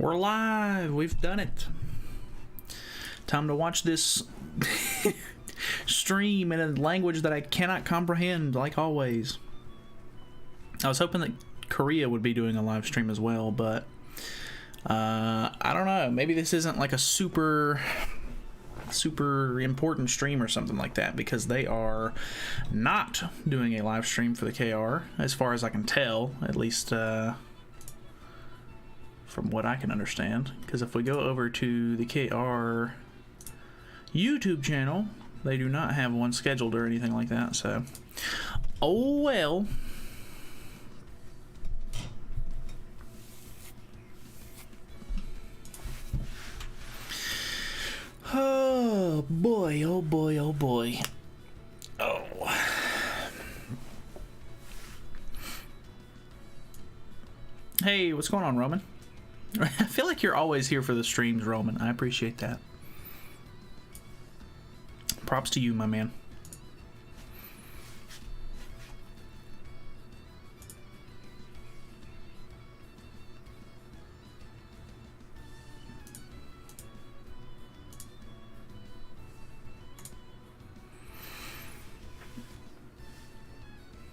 We're live. We've done it. Time to watch this stream in a language that I cannot comprehend, like always. I was hoping that Korea would be doing a live stream as well, but I don't know. Maybe this isn't like a super important stream or something like that, because they are not doing a live stream for the KR, as far as I can tell, at least from what I can understand. Because if we go over to the KR YouTube channel, they do not have one scheduled or anything like that, so oh well. Oh boy, oh boy, oh boy. Oh. Hey, what's going on, Roman? I feel like you're always here for the streams, Roman. I appreciate that. Props to you, my man.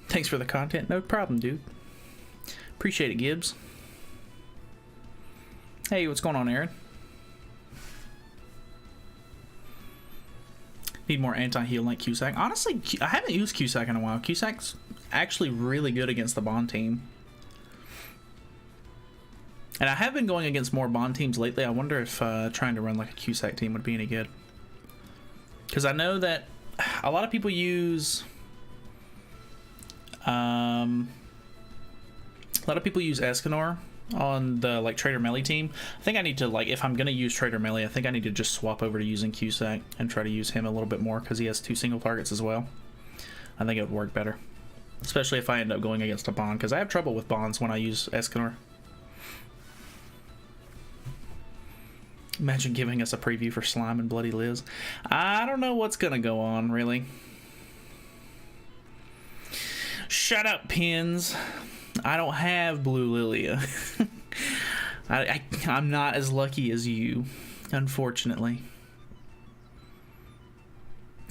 Thanks for the content. No problem, dude. Appreciate it, Gibbs. Hey, what's going on, Aaron? Need more anti-heal like Cusack. Honestly, I haven't used Cusack in a while. Cusack's actually really good against the Bond team. And I have been going against more Bond teams lately. I wonder if trying to run like a Cusack team would be any good. Because I know that a lot of people use... a lot of people use Escanor on the like Trader Melee team. I think I need to, like, if I'm gonna use Trader Melee, I think I need to just swap over to using Cusack and try to use him a little bit more, because he has 2 single targets as well. I think it would work better, especially if I end up going against a Bond, because I have trouble with Bonds when I use Escanor. Imagine giving us a preview for Slime and Bloody Liz. I don't know what's gonna go on, really. Shut up, Pins. I don't have Blue Lilia. I'm not as lucky as you, unfortunately.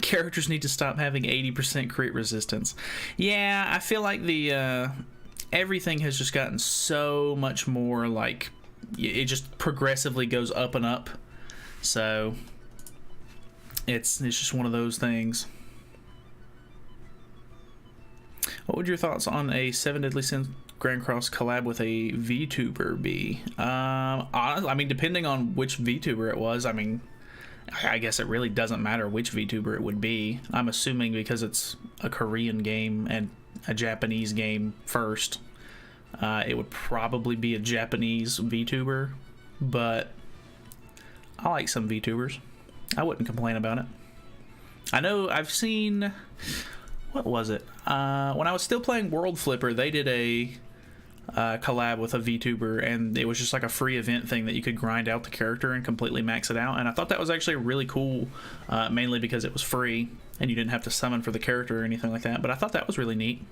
Characters need to stop having 80% crit resistance. Yeah, I feel like the everything has just gotten so much more, like, it just progressively goes up and up. So it's just one of those things. What would your thoughts on a 7 Deadly Sins Grand Cross collab with a VTuber be? Honestly, I mean, depending on which VTuber it was, I mean, I guess it really doesn't matter which VTuber it would be. I'm assuming because it's a Korean game and a Japanese game first, it would probably be a Japanese VTuber, but I like some VTubers. I wouldn't complain about it. I know I've seen... What was it? When I was still playing World Flipper, they did a collab with a VTuber, and it was just like a free event thing that you could grind out the character and completely max it out. And I thought that was actually really cool, mainly because it was free and you didn't have to summon for the character or anything like that. But I thought that was really neat.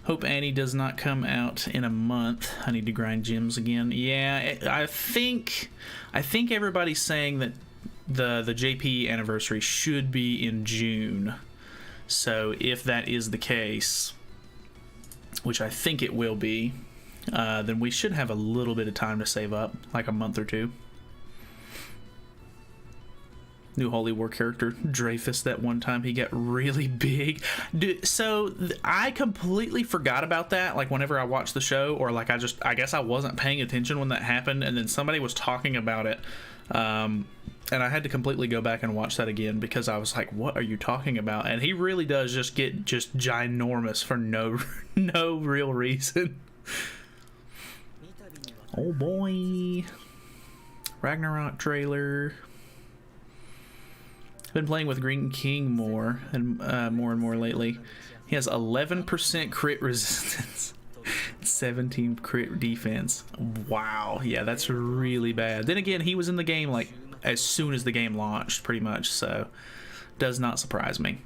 Hope Annie does not come out in a month. I need to grind gems again. Yeah, I think everybody's saying that the JP anniversary should be in June. So if that is the case, which I think it will be, then we should have a little bit of time to save up, like a month or two. New Holy War character, Dreyfus, that one time he got really big. Dude, so I completely forgot about that, like whenever I watched the show, or like I guess I wasn't paying attention when that happened, and then somebody was talking about it, and I had to completely go back and watch that again, because I was like, what are you talking about? And he really does just get just ginormous for no real reason. Oh boy. Ragnarok trailer. Been playing with Green King more and more lately. He has 11% crit resistance, 17 crit defense. Wow, yeah, that's really bad. Then again, he was in the game like as soon as the game launched, pretty much, so does not surprise me.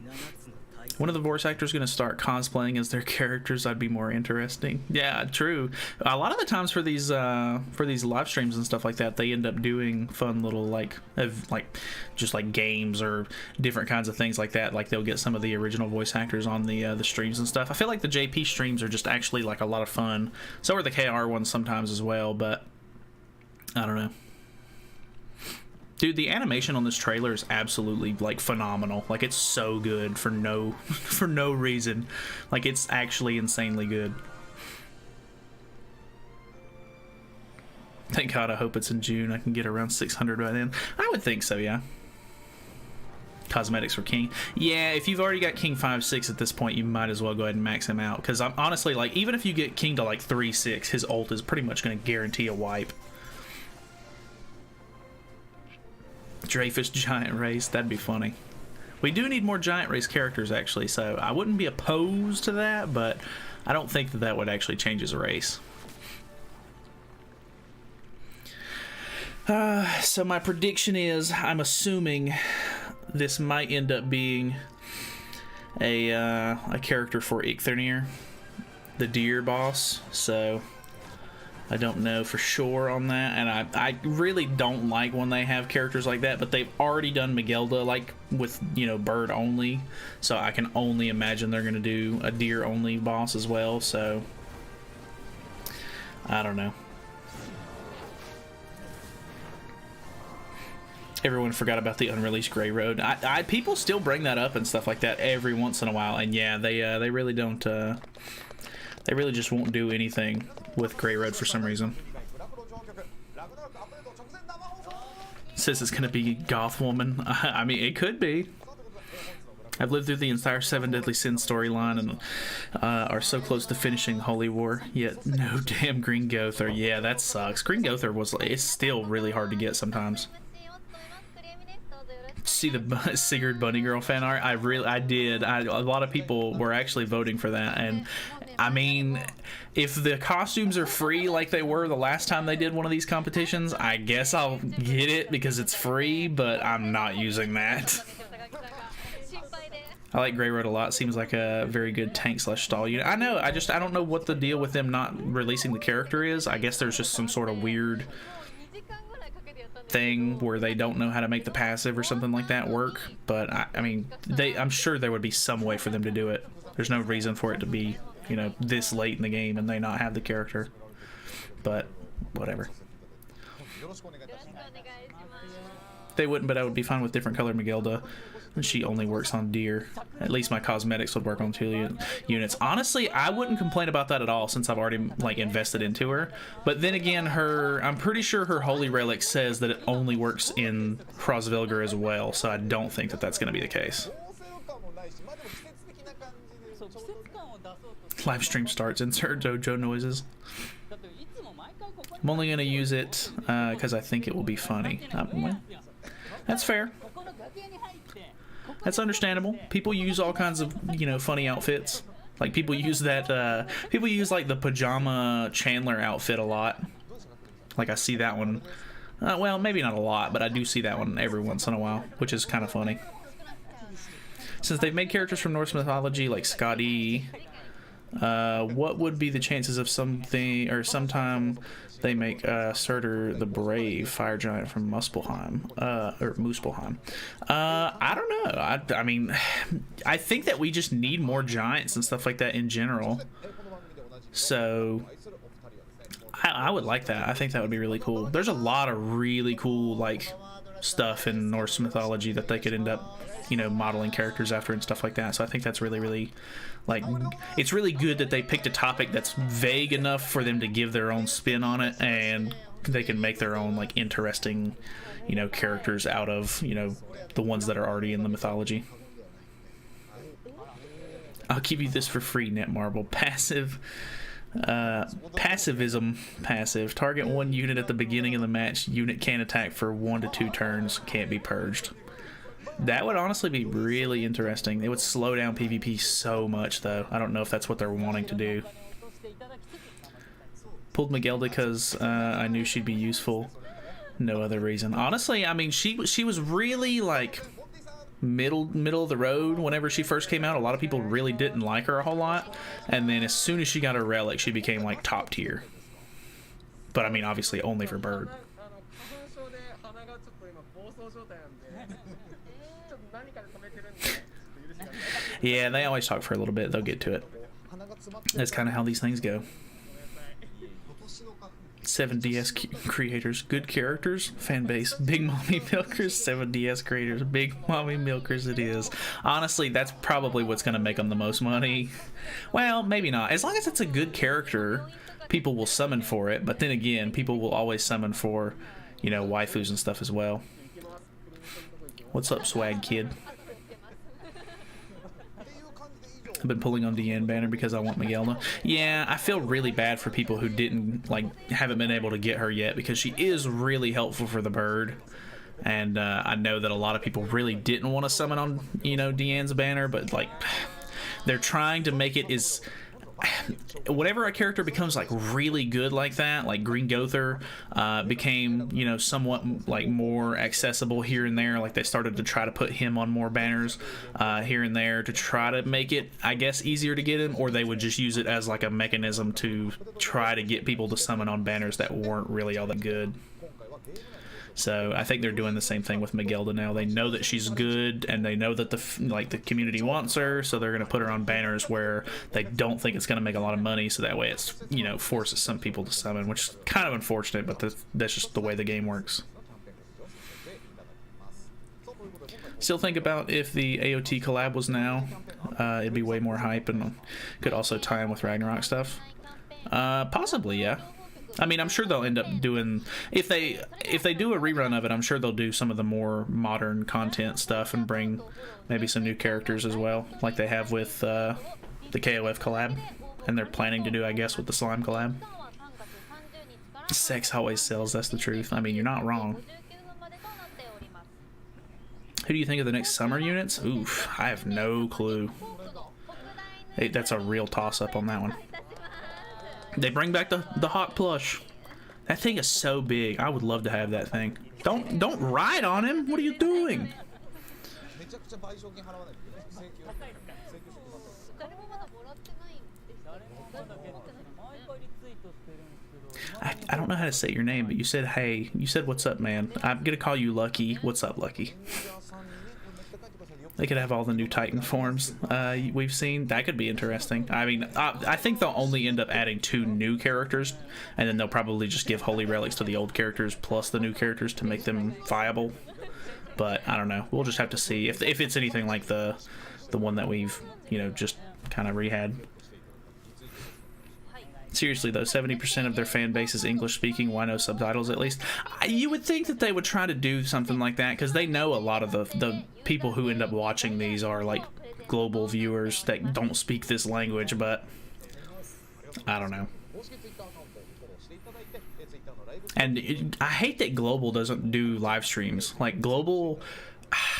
One of the voice actors going to start cosplaying as their characters. That'd be more interesting. Yeah, true. A lot of the times for these live streams and stuff like that, they end up doing fun little like just like games or different kinds of things like that. Like they'll get some of the original voice actors on the streams and stuff. I feel like the JP streams are just actually like a lot of fun. So are the KR ones sometimes as well, but I don't know. Dude, the animation on this trailer is absolutely like phenomenal. Like it's so good for no reason. Like it's actually insanely good. Thank God, I hope it's in June. I can get around 600 by then. I would think so, yeah. Cosmetics for King. Yeah, if you've already got King 5-6 at this point, you might as well go ahead and max him out. Because I'm honestly like, even if you get King to like 3-6, his ult is pretty much going to guarantee a wipe. Dreyfus giant race, that'd be funny. We do need more giant race characters actually, so I wouldn't be opposed to that, but I don't think that that would actually change his race. So my prediction is, I'm assuming this might end up being a character for Ichthenir, the deer boss, so I don't know for sure on that, and I really don't like when they have characters like that, but they've already done Magelda like with, you know, bird only, so I can only imagine they're going to do a deer only boss as well, so I don't know. Everyone forgot about the unreleased Grey Road. People still bring that up and stuff like that every once in a while, and yeah, they really don't, they really just won't do anything with Grey Road for some reason. Says it's gonna be Goth Woman. I mean, it could be. I've lived through the entire 7 Deadly Sins storyline and are so close to finishing Holy War, yet no damn Green Gother. Yeah, that sucks. Green Gother it's still really hard to get sometimes. See the Sigurd Bunny Girl fan art? I did. A lot of people were actually voting for that, and I mean, if the costumes are free like they were the last time they did one of these competitions, I guess I'll get it because it's free, but I'm not using that. I like Grey Road a lot. Seems like a very good tank / stall unit. I know, I don't know what the deal with them not releasing the character is. I guess there's just some sort of weird thing where they don't know how to make the passive or something like that work, but I mean, I'm sure there would be some way for them to do it. There's no reason for it to be, you know, this late in the game and they not have the character, but whatever. They wouldn't, but I would be fine with different color Magelda. She only works on deer. At least my cosmetics would work on 2 units. Honestly, I wouldn't complain about that at all since I've already like invested into her. But then again, I'm pretty sure her Holy Relic says that it only works in Hrosvilgr as well, so I don't think that that's going to be the case. Live stream starts. Insert Dojo noises. I'm only going to use it because I think it will be funny. Well, that's fair. That's understandable. People use all kinds of, you know, funny outfits. Like people use that, people use like the pajama Chandler outfit a lot. Like I see that one, well, maybe not a lot, but I do see that one every once in a while, which is kind of funny. Since they've made characters from Norse mythology like Skadi, what would be the chances of something, or sometime they make Surtur the Brave, fire giant from Muspelheim, or Muspelheim. I don't know. I mean, I think that we just need more giants and stuff like that in general. So I would like that. I think that would be really cool. There's a lot of really cool like stuff in Norse mythology that they could end up, you know, modeling characters after and stuff like that. So I think that's really, really, like, it's really good that they picked a topic that's vague enough for them to give their own spin on it, and they can make their own, like, interesting, you know, characters out of, you know, the ones that are already in the mythology. I'll give you this for free, Netmarble. Passive. Passivism. Passive. Target 1 unit at the beginning of the match. Unit can't attack for 1 to 2 turns. Can't be purged. That would honestly be really interesting. It would slow down PvP so much, though. I don't know if that's what they're wanting to do. Pulled Magelda because I knew she'd be useful. No other reason. Honestly, I mean, she was really, like, middle of the road whenever she first came out. A lot of people really didn't like her a whole lot, and then as soon as she got her relic, she became like top tier. But I mean, obviously only for bird. Yeah, they always talk for a little bit. They'll get to it. That's kind of how these things go. 7DS creators, good characters, fan base, big mommy milkers. 7DS creators, big mommy milkers. It is. Honestly, that's probably what's going to make them the most money. Well, maybe not. As long as it's a good character, people will summon for it. But then again, people will always summon for, you know, waifus and stuff as well. What's up, swag kid? I've been pulling on Deanne Banner because I want Miguelna. Yeah, I feel really bad for people who didn't, like, haven't been able to get her yet, because she is really helpful for the bird. And I know that a lot of people really didn't want to summon on, you know, Deanne's banner, but, like, they're trying to make it as... Whenever a character becomes like really good like that, like Green Gother became, you know, somewhat like more accessible here and there. Like they started to try to put him on more banners here and there to try to make it, I guess, easier to get him, or they would just use it as like a mechanism to try to get people to summon on banners that weren't really all that good. So I think they're doing the same thing with Miguelda now. They know that she's good, and they know that the community wants her, so they're going to put her on banners where they don't think it's going to make a lot of money. So that way, it's, you know, forces some people to summon, which is kind of unfortunate, but that's just the way the game works. Still think about if the AOT collab was now, it'd be way more hype and could also tie in with Ragnarok stuff. Possibly, yeah. I mean, I'm sure they'll end up doing, if they do a rerun of it, I'm sure they'll do some of the more modern content stuff and bring maybe some new characters as well, like they have with the KOF collab, and they're planning to do, I guess, with the slime collab. Sex always sells, that's the truth. I mean, you're not wrong. Who do you think of the next summer units? Oof, I have no clue. Hey, that's a real toss-up on that one. They bring back the hot plush. That thing is so big. I would love to have that thing. Don't ride on him. What are you doing? I don't know how to say your name, but you said hey. You said what's up, man. I'm gonna call you Lucky. What's up, Lucky? They could have all the new Titan forms we've seen. That could be interesting. I mean, I think they'll only end up adding 2 new characters, and then they'll probably just give holy relics to the old characters plus the new characters to make them viable. But I don't know. We'll just have to see if it's anything like the one that we've, you know, just kind of rehad. Seriously though, 70% of their fan base is English speaking. Why no subtitles at least? You would think that they would try to do something like that, because they know a lot of the people who end up watching these are like global viewers that don't speak this language, but I don't know. And I hate that Global doesn't do live streams. Like Global,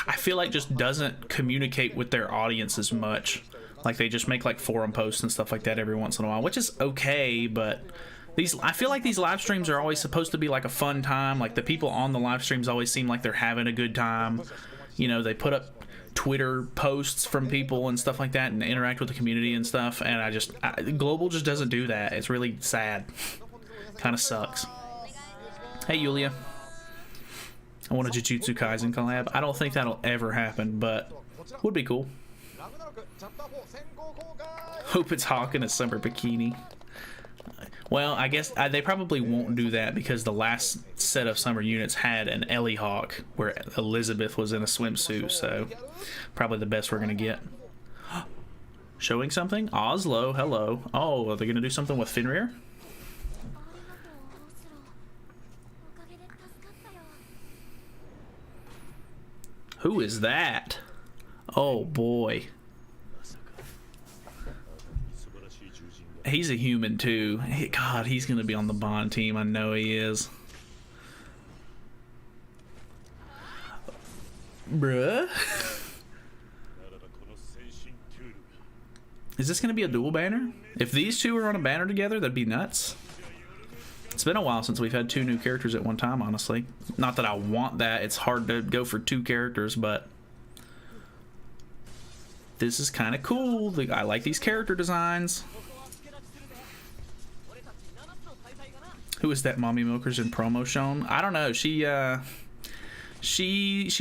I feel like just doesn't communicate with their audience as much. Like they just make like forum posts and stuff like that every once in a while, which is okay, but I feel like these live streams are always supposed to be like a fun time. Like the people on the live streams always seem like they're having a good time. You know, they put up Twitter posts from people and stuff like that and interact with the community and stuff, and Global just doesn't do that. It's really sad. Kind of sucks. Hey Yulia, I want a Jujutsu Kaisen collab. I don't think that'll ever happen, but would be cool. Hope it's Hawk in a summer bikini. Well, I guess they probably won't do that, because the last set of summer units had an Ellie Hawk where Elizabeth was in a swimsuit, so probably the best we're gonna get. Showing something? Oslo, hello. Oh, are they gonna do something with Fenrir? Who is that? Oh boy. He's a human too. God, he's gonna be on the Bond team. I know he is. Bruh. Is this gonna be a dual banner? If these two are on a banner together, that'd be nuts. It's been a while since we've had 2 new characters at one time, honestly. Not that I want that. It's hard to go for 2 characters, but this is kind of cool. I like these character designs. Who is that Mommy Milkers in promo shown? I don't know. She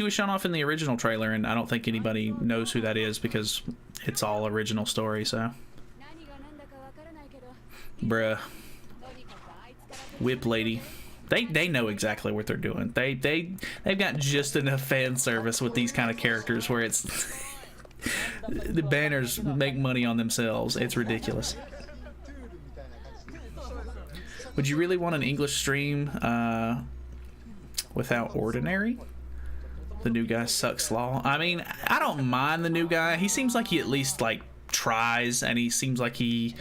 was shown off in the original trailer, and I don't think anybody knows who that is because it's all original story, so. Bruh. Whip Lady. They know exactly what they're doing. They've got just enough fan service with these kind of characters where it's the banners make money on themselves. It's ridiculous. Would you really want an English stream without Ordinary? The new guy sucks law. I mean, I don't mind the new guy. He seems like he at least like tries, and he seems like he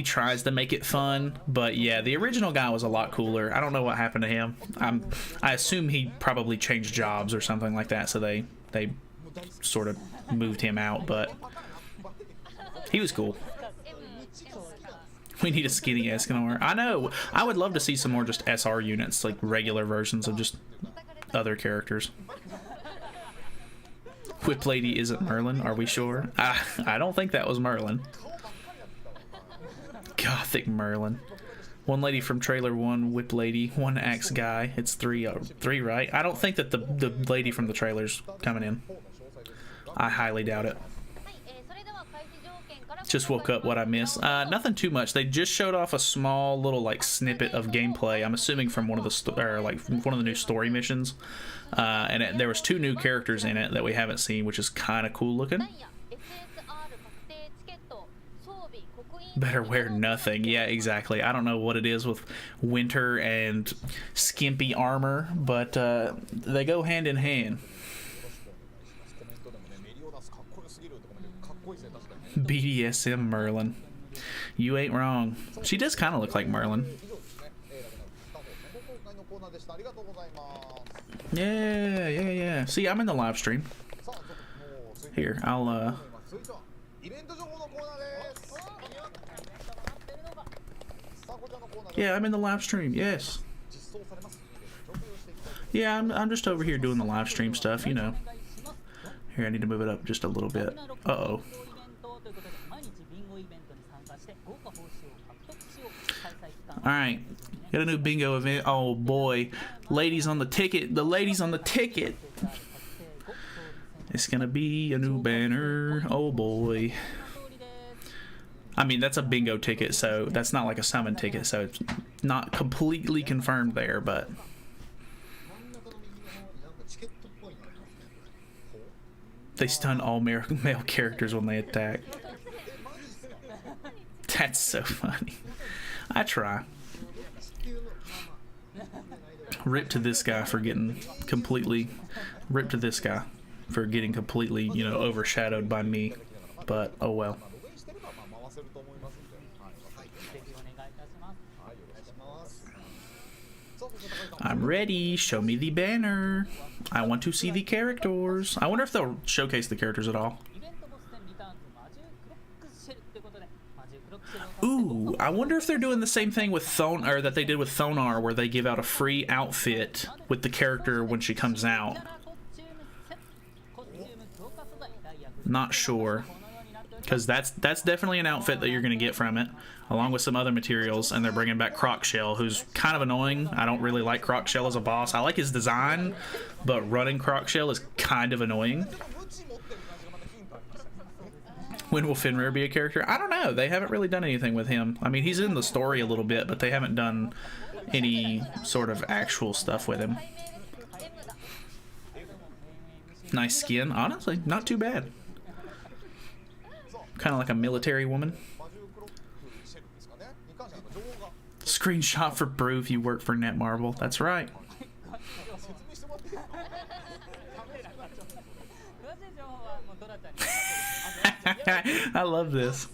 tries to make it fun. But yeah, the original guy was a lot cooler. I don't know what happened to him. I assume he probably changed jobs or something like that, so they sort of moved him out, but he was cool. We need a skinny Escanor. I know. I would love to see some more just SR units, like regular versions of just other characters. Whip Lady isn't Merlin, are we sure? I don't think that was Merlin. Gothic Merlin. One lady from trailer 1, Whip Lady, 1 axe guy. It's 3, right? I don't think that the lady from the trailer's coming in. I highly doubt it. Just woke up, what I missed. Nothing too much. They just showed off a small little like snippet of gameplay. I'm assuming from one of the new story missions. And there was 2 new characters in it that we haven't seen, which is kind of cool looking. Better wear nothing. Yeah, exactly. I don't know what it is with winter and skimpy armor, but they go hand in hand. BDSM Merlin. You ain't wrong. She does kind of look like Merlin. Yeah. See, I'm in the live stream. Here, I'll yeah, I'm in the live stream. Yes. Yeah, I'm just over here doing the live stream stuff, you know. Here, I need to move it up just a little bit. Uh-oh. Alright, got a new bingo event. Oh boy, ladies on the ticket. The ladies on the ticket. It's gonna be a new banner. Oh boy. I mean, that's a bingo ticket, so that's not like a summon ticket, so it's not completely confirmed there, but. They stun all male characters when they attack. That's so funny. I try. Rip to this guy for getting completely... Rip to this guy for getting completely, you know, overshadowed by me. But, oh well. I'm ready. Show me the banner. I want to see the characters. I wonder if they'll showcase the characters at all. Ooh, I wonder if they're doing the same thing with that they did with Thonar, where they give out a free outfit with the character when she comes out. Not sure, because that's definitely an outfit that you're going to get from it, along with some other materials. And they're bringing back Crocshell, who's kind of annoying. I don't really like Crocshell as a boss. I like his design, but running Crocshell is kind of annoying. When will Fenrir be a character? I don't know. They haven't really done anything with him. I mean, he's in the story a little bit, but they haven't done any sort of actual stuff with him. Nice skin. Honestly, not too bad. Kind of like a military woman. Screenshot for proof you work for Netmarble. That's right. I love this.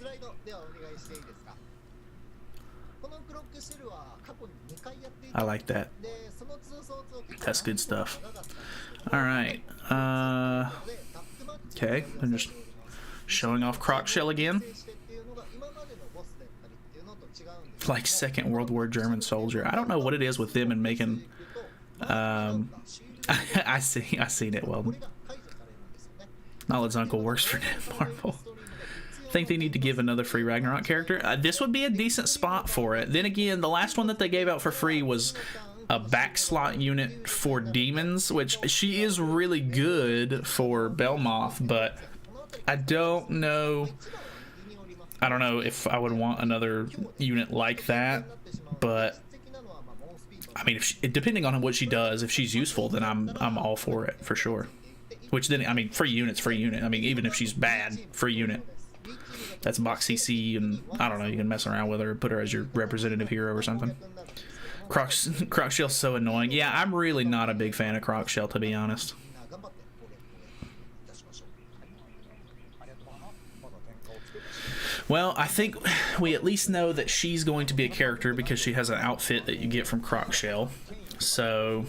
I like that. That's good stuff. Alright. Okay, I'm just showing off Crocshell again. Like Second World War German soldier. I don't know what it is with them and making... I seen it. Well, Nalyd's uncle works for Netmarble. think they need to give another free Ragnarok character. This would be a decent spot for it. Then again, the last one that they gave out for free was a backslot unit for demons, which she is really good for Belmoth, but I don't know if I would want another unit like that. But I mean, depending on what she does, if she's useful, then I'm all for it for sure. Which then, I mean, free unit's free unit. I mean, even if she's bad, free unit. That's box CC, and I don't know, you can mess around with her, put her as your representative hero or something. Crocshell's so annoying. Yeah, I'm really not a big fan of Crocshell, to be honest. Well, I think we at least know that she's going to be a character because she has an outfit that you get from Crocshell. So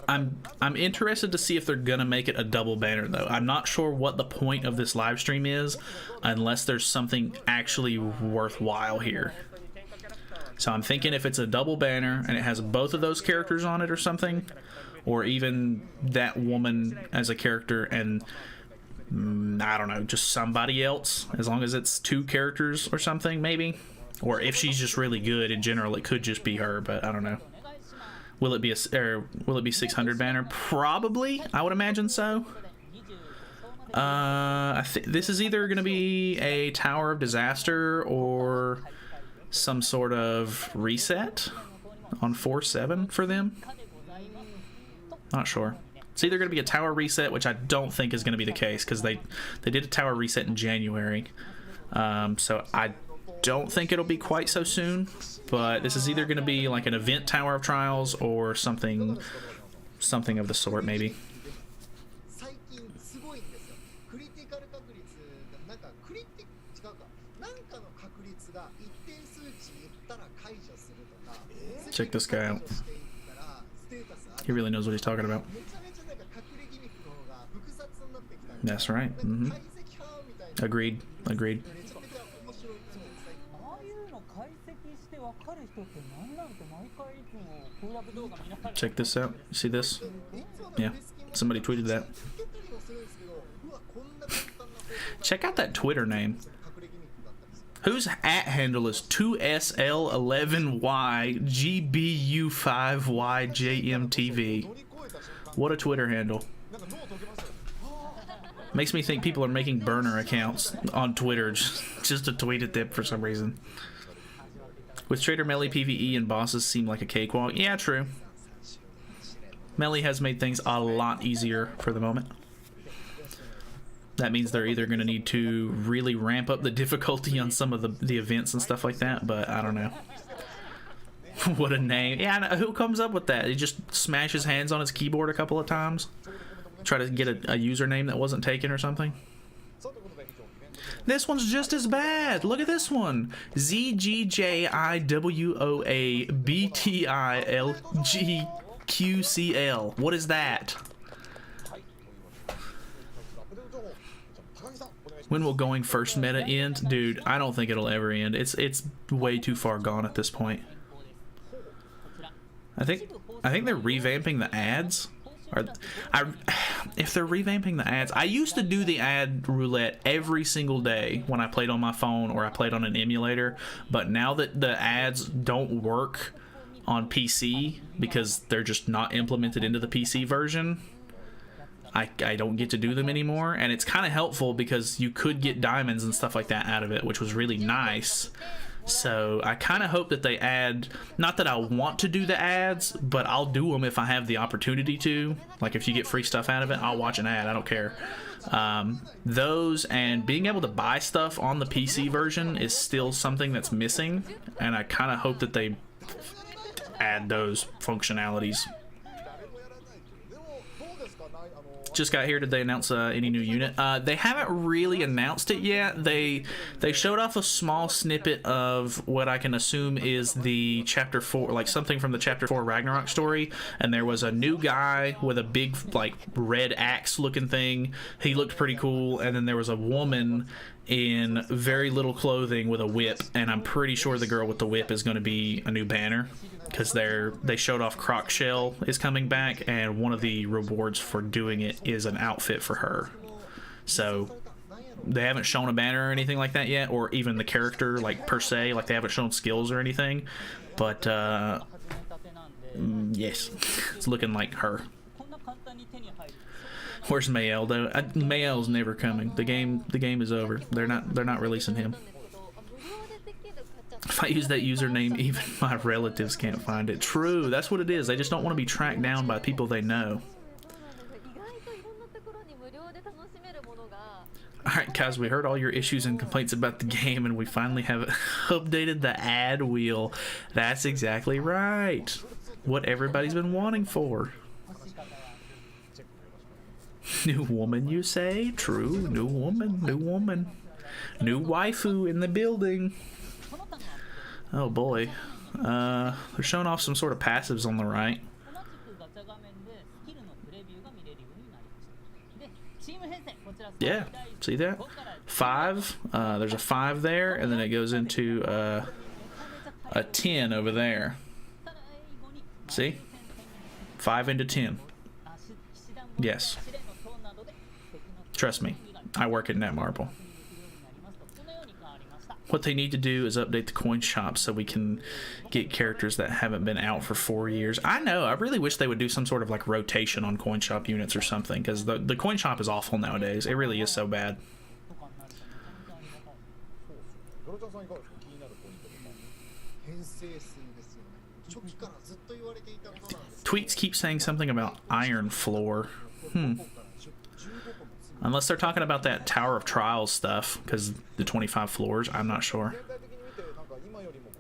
I'm interested to see if they're gonna make it a double banner, though. I'm not sure what the point of this live stream is unless there's something actually worthwhile here. So I'm thinking if it's a double banner and it has both of those characters on it or something, or even that woman as a character and I don't know, just somebody else, as long as it's 2 characters or something, maybe. Or if she's just really good in general, it could just be her, but I don't know. Will it be 600 banner? Probably, I would imagine so. I think this is either going to be a Tower of Disaster or some sort of reset on 4-7 for them. Not sure. It's either going to be a tower reset, which I don't think is going to be the case because they did a tower reset in January. So I don't think it'll be quite so soon, but this is either going to be like an event Tower of Trials or something of the sort, maybe. Check this guy out. He really knows what he's talking about. That's right. Mm-hmm. Agreed. Check this out. You see this? Yeah. Somebody tweeted that. Check out that Twitter name. Whose at handle is 2SL11YGBU5YJMTV? What a Twitter handle. Makes me think people are making burner accounts on Twitter just to tweet at them for some reason. With Trader Melee, PvE and bosses seem like a cakewalk. Yeah, true. Melee has made things a lot easier for the moment. That means they're either going to need to really ramp up the difficulty on some of the events and stuff like that, but I don't know. What a name. Yeah, I know. Who comes up with that? He just smashes hands on his keyboard a couple of times? Try to get a username that wasn't taken or something? This one's just as bad. Look at this one. ZGJIWOABTILGQCL. What is that? When will going first meta end? Dude, I don't think it'll ever end. It's way too far gone at this point. I think they're revamping the ads. If they're revamping the ads, I used to do the ad roulette every single day when I played on my phone or I played on an emulator, but now that the ads don't work on PC because they're just not implemented into the PC version, I don't get to do them anymore, and it's kind of helpful because you could get diamonds and stuff like that out of it, which was really nice. So I kind of hope that they add, not that I want to do the ads, but I'll do them if I have the opportunity to. Like if you get free stuff out of it, I'll watch an ad, I don't care. Those and being able to buy stuff on the PC version is still something that's missing, and I kind of hope that they add those functionalities. Just got here. Did they announce any new unit? They haven't really announced it yet. They showed off a small snippet of what I can assume is the chapter 4, like something from the chapter 4 Ragnarok story, and there was a new guy with a big like red axe looking thing. He looked pretty cool, and then there was a woman in very little clothing with a whip, and I'm pretty sure the girl with the whip is going to be a new banner, because they showed off Crocshell is coming back, and one of the rewards for doing it is an outfit for her. So they haven't shown a banner or anything like that yet, or even the character like per se, like they haven't shown skills or anything. But yes, it's looking like her. Where's Mayel though? Mayel's never coming. The game is over. They're not releasing him. If I use that username, even my relatives can't find it. True, that's what it is. They just don't want to be tracked down by people they know. Alright guys, we heard all your issues and complaints about the game, and we finally have updated the ad wheel. That's exactly right. What everybody's been wanting for. New woman, you say? True, new woman, new woman. New waifu in the building. Oh boy. They're showing off some sort of passives on the right. Yeah, see that? 5. There's a 5 there, and then it goes into a 10 over there. See? 5 into 10. Yes. Trust me, I work at Netmarble. What they need to do is update the coin shop so we can get characters that haven't been out for 4 years. I know, I really wish they would do some sort of like rotation on coin shop units or something, because the coin shop is awful nowadays. It really is so bad. Tweets keep saying something about iron floor. Unless they're talking about that Tower of Trials stuff, because the 25 floors, I'm not sure.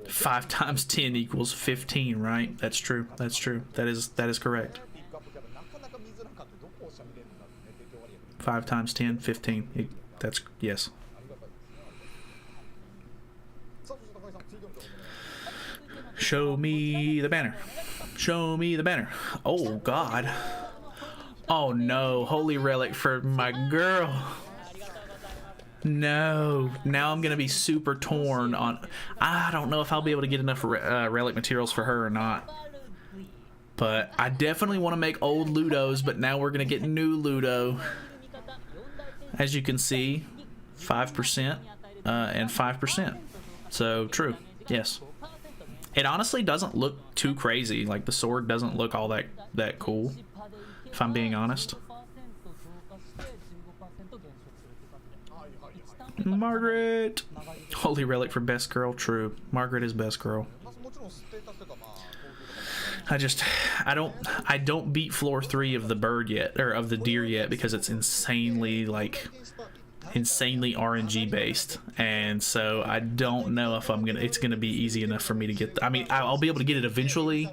5 times 10 equals 15, right? That's true. That's true. That is correct. 5 times 10, 15. That's, yes. Show me the banner. Show me the banner. Oh, God. Oh, no. Holy relic for my girl. No. Now I'm going to be super torn on... I don't know if I'll be able to get enough relic materials for her or not. But I definitely want to make old Ludos, but now we're going to get new Ludo. As you can see, 5% and 5%. So, true. Yes. It honestly doesn't look too crazy. Like, the sword doesn't look all that cool, if I'm being honest. Margaret! Holy relic for best girl. True. Margaret is best girl. I don't beat floor 3 of the bird yet, or of the deer yet, because it's insanely RNG based, and so I don't know if it's gonna be easy enough for me to get. I mean, I'll be able to get it eventually,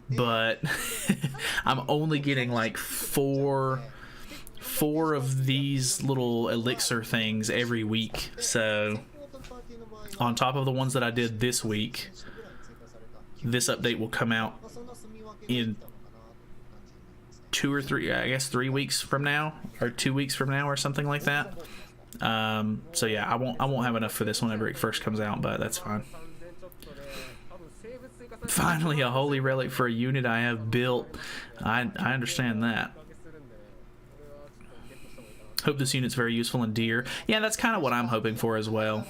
but I'm only getting like four of these little elixir things every week. So on top of the ones that I did this week, this update will come out in 2 or 3, I guess 3 weeks from now, or 2 weeks from now, or something like that. So yeah, I won't have enough for this whenever it first comes out, but that's fine. Finally, a holy relic for a unit I have built. I understand that. Hope this unit's very useful in deer. Yeah, that's kind of what I'm hoping for as well.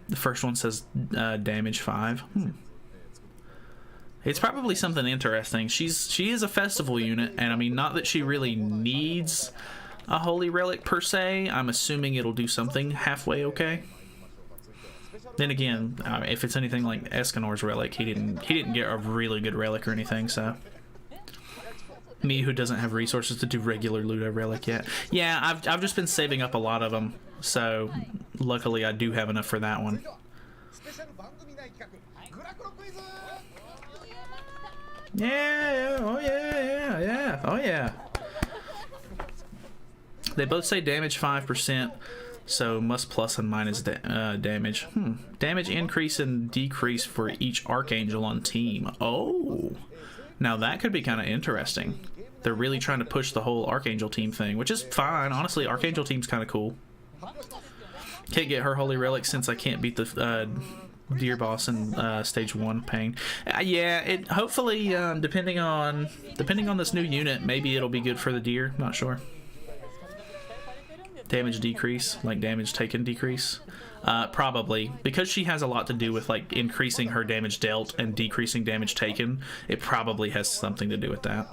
The first one says damage 5. It's probably something interesting. She is a festival unit, and I mean, not that she really needs a holy relic per se. I'm assuming it'll do something halfway okay. Then again, if it's anything like Escanor's relic, he didn't get a really good relic or anything. So me, who doesn't have resources to do regular Ludo relic yet. Yeah, I've just been saving up a lot of them, so luckily I do have enough for that one. Yeah, oh yeah, oh yeah. They both say damage 5%, so must plus and minus damage. Damage increase and decrease for each Archangel on team. Oh, now that could be kind of interesting. They're really trying to push the whole Archangel team thing, which is fine. Honestly, Archangel team's kind of cool. Can't get her holy relic since I can't beat the deer boss in stage 1 pain. Yeah, it hopefully depending on this new unit, maybe it'll be good for the deer. Not sure. Damage decrease, like damage taken decrease. Probably because she has a lot to do with like increasing her damage dealt and decreasing damage taken. It probably has something to do with that.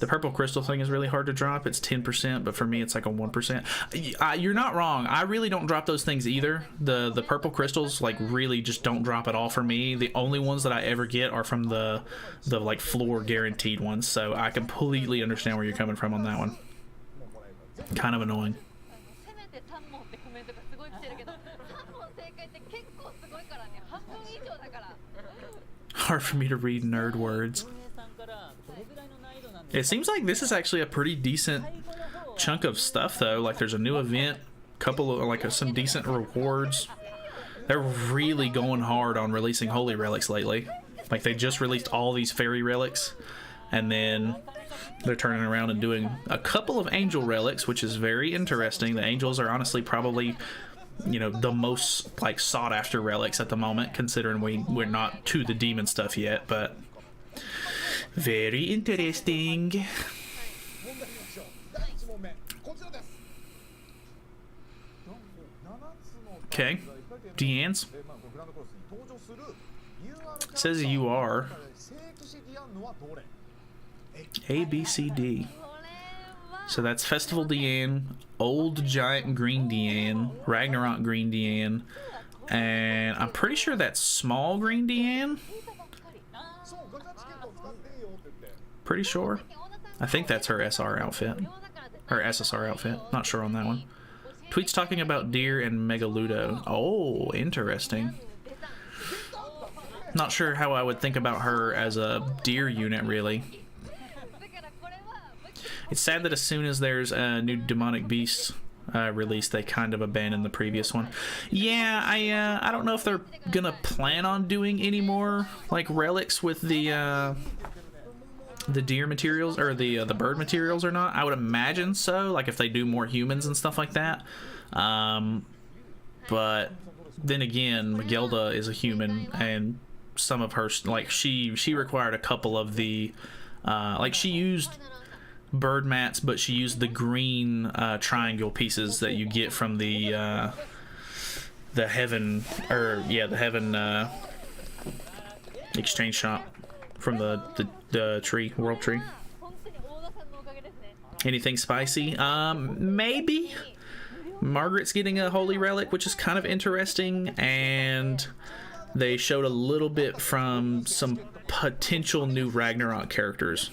The purple crystal thing is really hard to drop. It's 10%, but for me it's like a 1%. You're not wrong. I really don't drop those things either. The purple crystals like really just don't drop at all for me. The only ones that I ever get are from the like floor guaranteed ones. So I completely understand where you're coming from on that one. Kind of annoying. Hard for me to read nerd words. It seems like this is actually a pretty decent chunk of stuff though. Like there's a new event, couple of like some decent rewards. They're really going hard on releasing holy relics lately. Like they just released all these fairy relics, and then they're turning around and doing a couple of angel relics, which is very interesting. The angels are honestly probably, you know, the most like sought after relics at the moment, considering we're not to the demon stuff yet, but very interesting. Okay, Deanne's. Says you are A, B, C, D. So that's Festival Deanne, Old Giant Green Deanne, Ragnarok Green Deanne, and I'm pretty sure that's Small Green Deanne. Pretty sure. I think that's her SR outfit. Her SSR outfit. Not sure on that one. Tweets talking about deer and Megaludo. Oh, interesting. Not sure how I would think about her as a deer unit, really. It's sad that as soon as there's a new demonic beast release, they kind of abandon the previous one. Yeah, I don't know if they're gonna plan on doing any more like relics with the deer materials or the bird materials or not. I would imagine so, like if they do more humans and stuff like that. But then again, Magelda is a human, and some of her like she required a couple of the like she used bird mats, but she used the green triangle pieces that you get from the heaven, or yeah, the heaven exchange shop from the tree, world tree. Anything spicy? Maybe. Margaret's getting a holy relic, which is kind of interesting, and they showed a little bit from some potential new Ragnarok characters.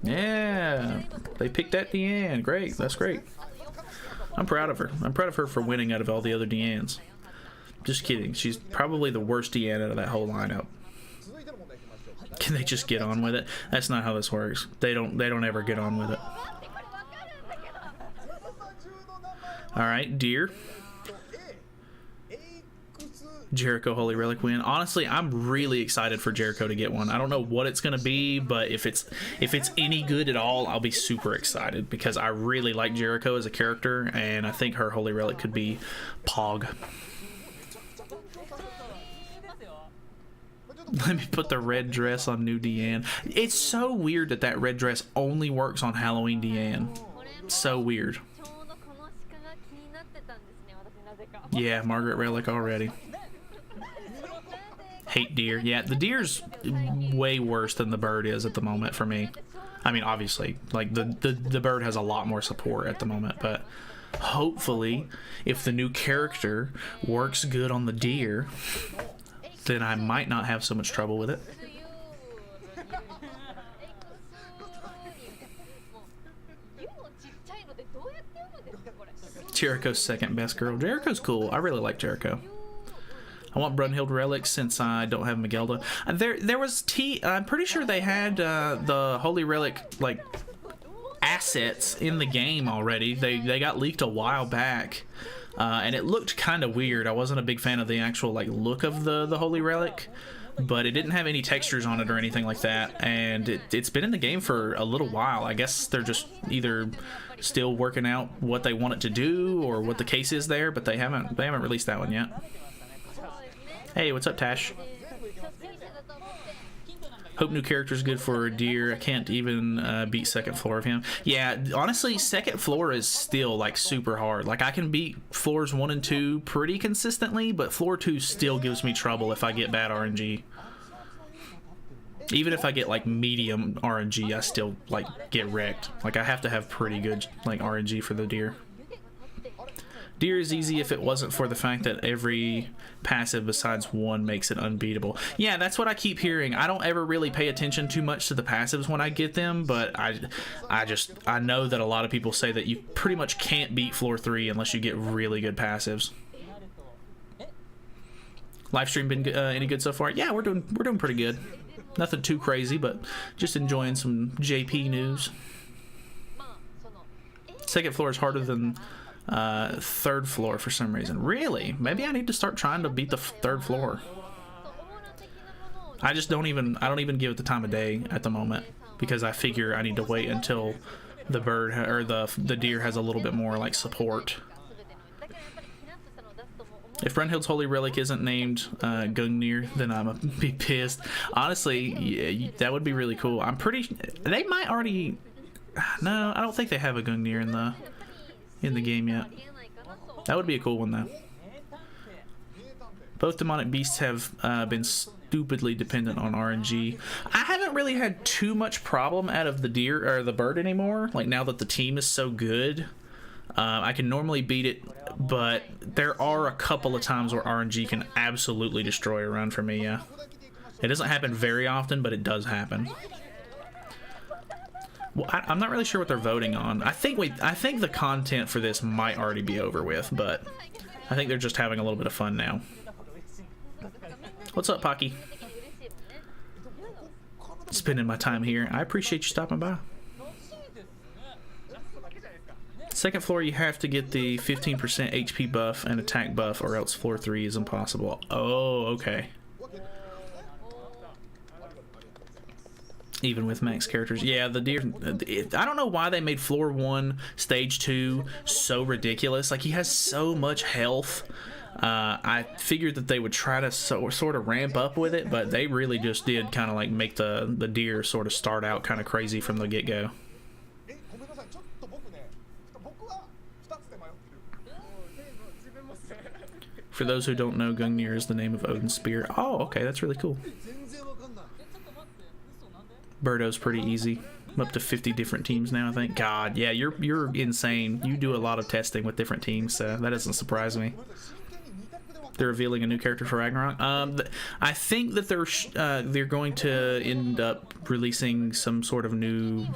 Yeah, they picked that Deanne. Great, that's great. I'm proud of her. I'm proud of her for winning out of all the other Deannes. Just kidding. She's probably the worst Deanne out of that whole lineup. Can they just get on with it? That's not how this works. They don't ever get on with it. All right, deer. Jericho Holy Relic win. Honestly, I'm really excited for Jericho to get one. I don't know what it's gonna be, but if it's any good at all, I'll be super excited because I really like Jericho as a character, and I think her Holy Relic could be Pog. Let me put the red dress on new Deanne. It's so weird that that red dress only works on Halloween Deanne. So weird. Yeah, Margaret Relic already. Hate deer. Yeah, the deer's way worse than the bird is at the moment for me. I mean, obviously, like the bird has a lot more support at the moment, but hopefully, if the new character works good on the deer, then I might not have so much trouble with it. Jericho's second best girl. Jericho's cool. I really like Jericho. I want Brunhild relics since I don't have Magelda. There was I'm pretty sure they had the Holy Relic like assets in the game already. They got leaked a while back, and it looked kind of weird. I wasn't a big fan of the actual like look of the Holy Relic, but it didn't have any textures on it or anything like that, and it's been in the game for a little while. I guess they're just either still working out what they want it to do or what the case is there, but they haven't released that one yet. Hey, what's up, Tash? Hope new character's good for Deer. I can't even beat second floor of him. Yeah, honestly, second floor is still like super hard. Like I can beat floors 1 and 2 pretty consistently, but floor 2 still gives me trouble if I get bad RNG. Even if I get like medium RNG, I still like get wrecked. Like I have to have pretty good like RNG for the Deer. Deer is easy if it wasn't for the fact that every passive besides one makes it unbeatable. Yeah, that's what I keep hearing. I don't ever really pay attention too much to the passives when I get them, but I know that a lot of people say that you pretty much can't beat floor 3 unless you get really good passives. Livestream been any good so far? Yeah, we're doing pretty good. Nothing too crazy, but just enjoying some JP news. Second floor is harder than third floor for some reason. Really? Maybe I need to start trying to beat the third floor. I don't even give it the time of day at the moment, because I figure I need to wait until the bird or the deer has a little bit more like support. If Brunhild's Holy Relic isn't named Gungnir, then I'm gonna be pissed. Honestly, yeah, that would be really cool. I'm pretty. They might already. No, I don't think they have a Gungnir in the game yet. That would be a cool one though. Both demonic beasts have been stupidly dependent on RNG. I haven't really had too much problem out of the deer or the bird anymore. Like now that the team is so good, I can normally beat it, but there are a couple of times where RNG can absolutely destroy a run for me. Yeah, it doesn't happen very often, but it does happen. Well, I'm not really sure what they're voting on. I think the content for this might already be over with, but I think they're just having a little bit of fun now. What's up, Pocky? Spending my time here. I appreciate you stopping by. Second floor, you have to get the 15% HP buff and attack buff, or else floor 3 is impossible. Oh, okay. Even with max characters. Yeah, the deer, I don't know why they made floor 1 stage 2 so ridiculous. Like he has so much health. I figured that they would try to sort of ramp up with it, but they really just did kind of like make the deer sort of start out kind of crazy from the get-go. For those who don't know, Gungnir is the name of Odin's spear. Oh, okay, that's really cool. Birdo's pretty easy. I'm up to 50 different teams now, I think. God, yeah, you're insane. You do a lot of testing with different teams, so that doesn't surprise me. They're revealing a new character for Ragnarok. I think that they're going to end up releasing some sort of new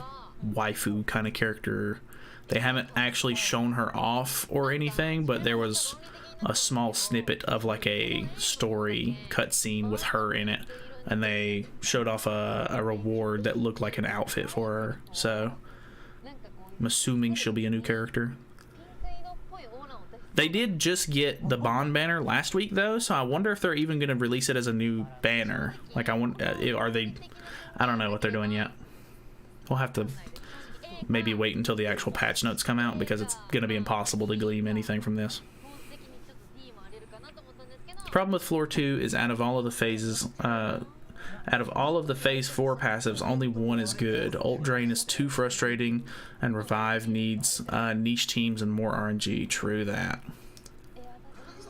waifu kind of character. They haven't actually shown her off or anything, but there was a small snippet of like a story cutscene with her in it. And they showed off a reward that looked like an outfit for her. So I'm assuming she'll be a new character. They did just get the Bond banner last week though, so I wonder if they're even going to release it as a new banner. Like I don't know what they're doing yet. We'll have to maybe wait until the actual patch notes come out, because it's going to be impossible to glean anything from this. The problem with floor 2 is out of all of the phase 4 passives, only one is good. Ult Drain is too frustrating, and Revive needs niche teams and more RNG. True that.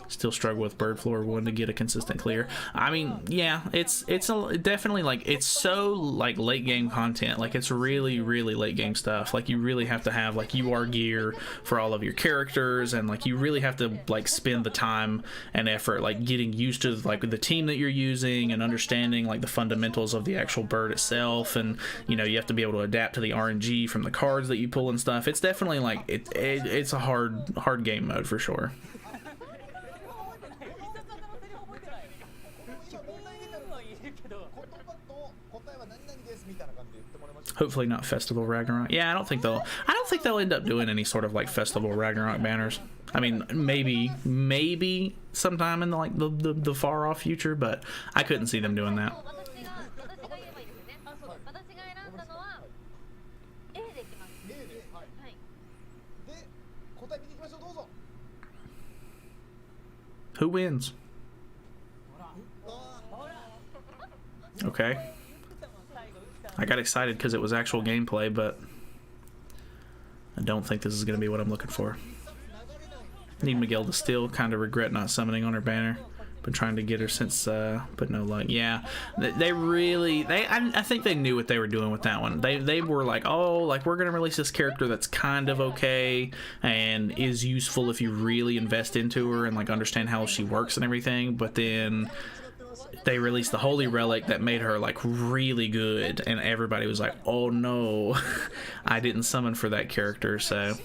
Still struggle with Bird Floor 1 to get a consistent clear. I mean, yeah, it's definitely like, it's so like late game content. Like it's really late game stuff. Like you really have to have like UR gear for all of your characters, and like you really have to like spend the time and effort like getting used to like the team that you're using and understanding like the fundamentals of the actual bird itself, and you know you have to be able to adapt to the RNG from the cards that you pull and stuff. It's definitely like it's a hard game mode for sure. Hopefully not Festival Ragnarok. Yeah, I don't think they'll end up doing any sort of like Festival Ragnarok banners. I mean, maybe sometime in like the far off future, but I couldn't see them doing that. Who wins? Okay. I got excited because it was actual gameplay, but I don't think this is going to be what I'm looking for. Need Miguel to still kind of regret not summoning on her banner. Been trying to get her since, but no luck. Yeah, I think they knew what they were doing with that one. They were like, oh, like we're gonna release this character that's kind of okay and is useful if you really invest into her and like understand how she works and everything. But then they released the Holy Relic that made her like really good, and everybody was like, oh no, I didn't summon for that character. So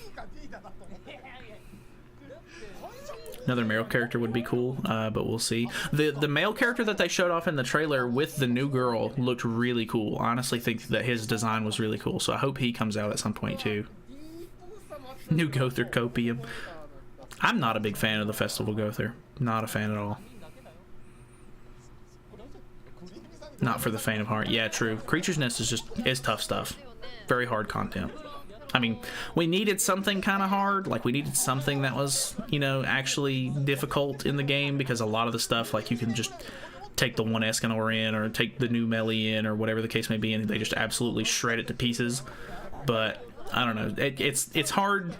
another male character would be cool, but we'll see. The male character that they showed off in the trailer with the new girl looked really cool. I honestly think that his design was really cool, so I hope he comes out at some point too. New Gother Copium. I'm not a big fan of the Festival Gother. Not a fan at all. Not for the faint of heart. Yeah, true. Creature's Nest is tough stuff. Very hard content. I mean, we needed something kind of hard. Like, we needed something that was, you know, actually difficult in the game, because a lot of the stuff, like, you can just take the one Escanor in or take the new Melee in or whatever the case may be, and they just absolutely shred it to pieces. But I don't know. It's hard.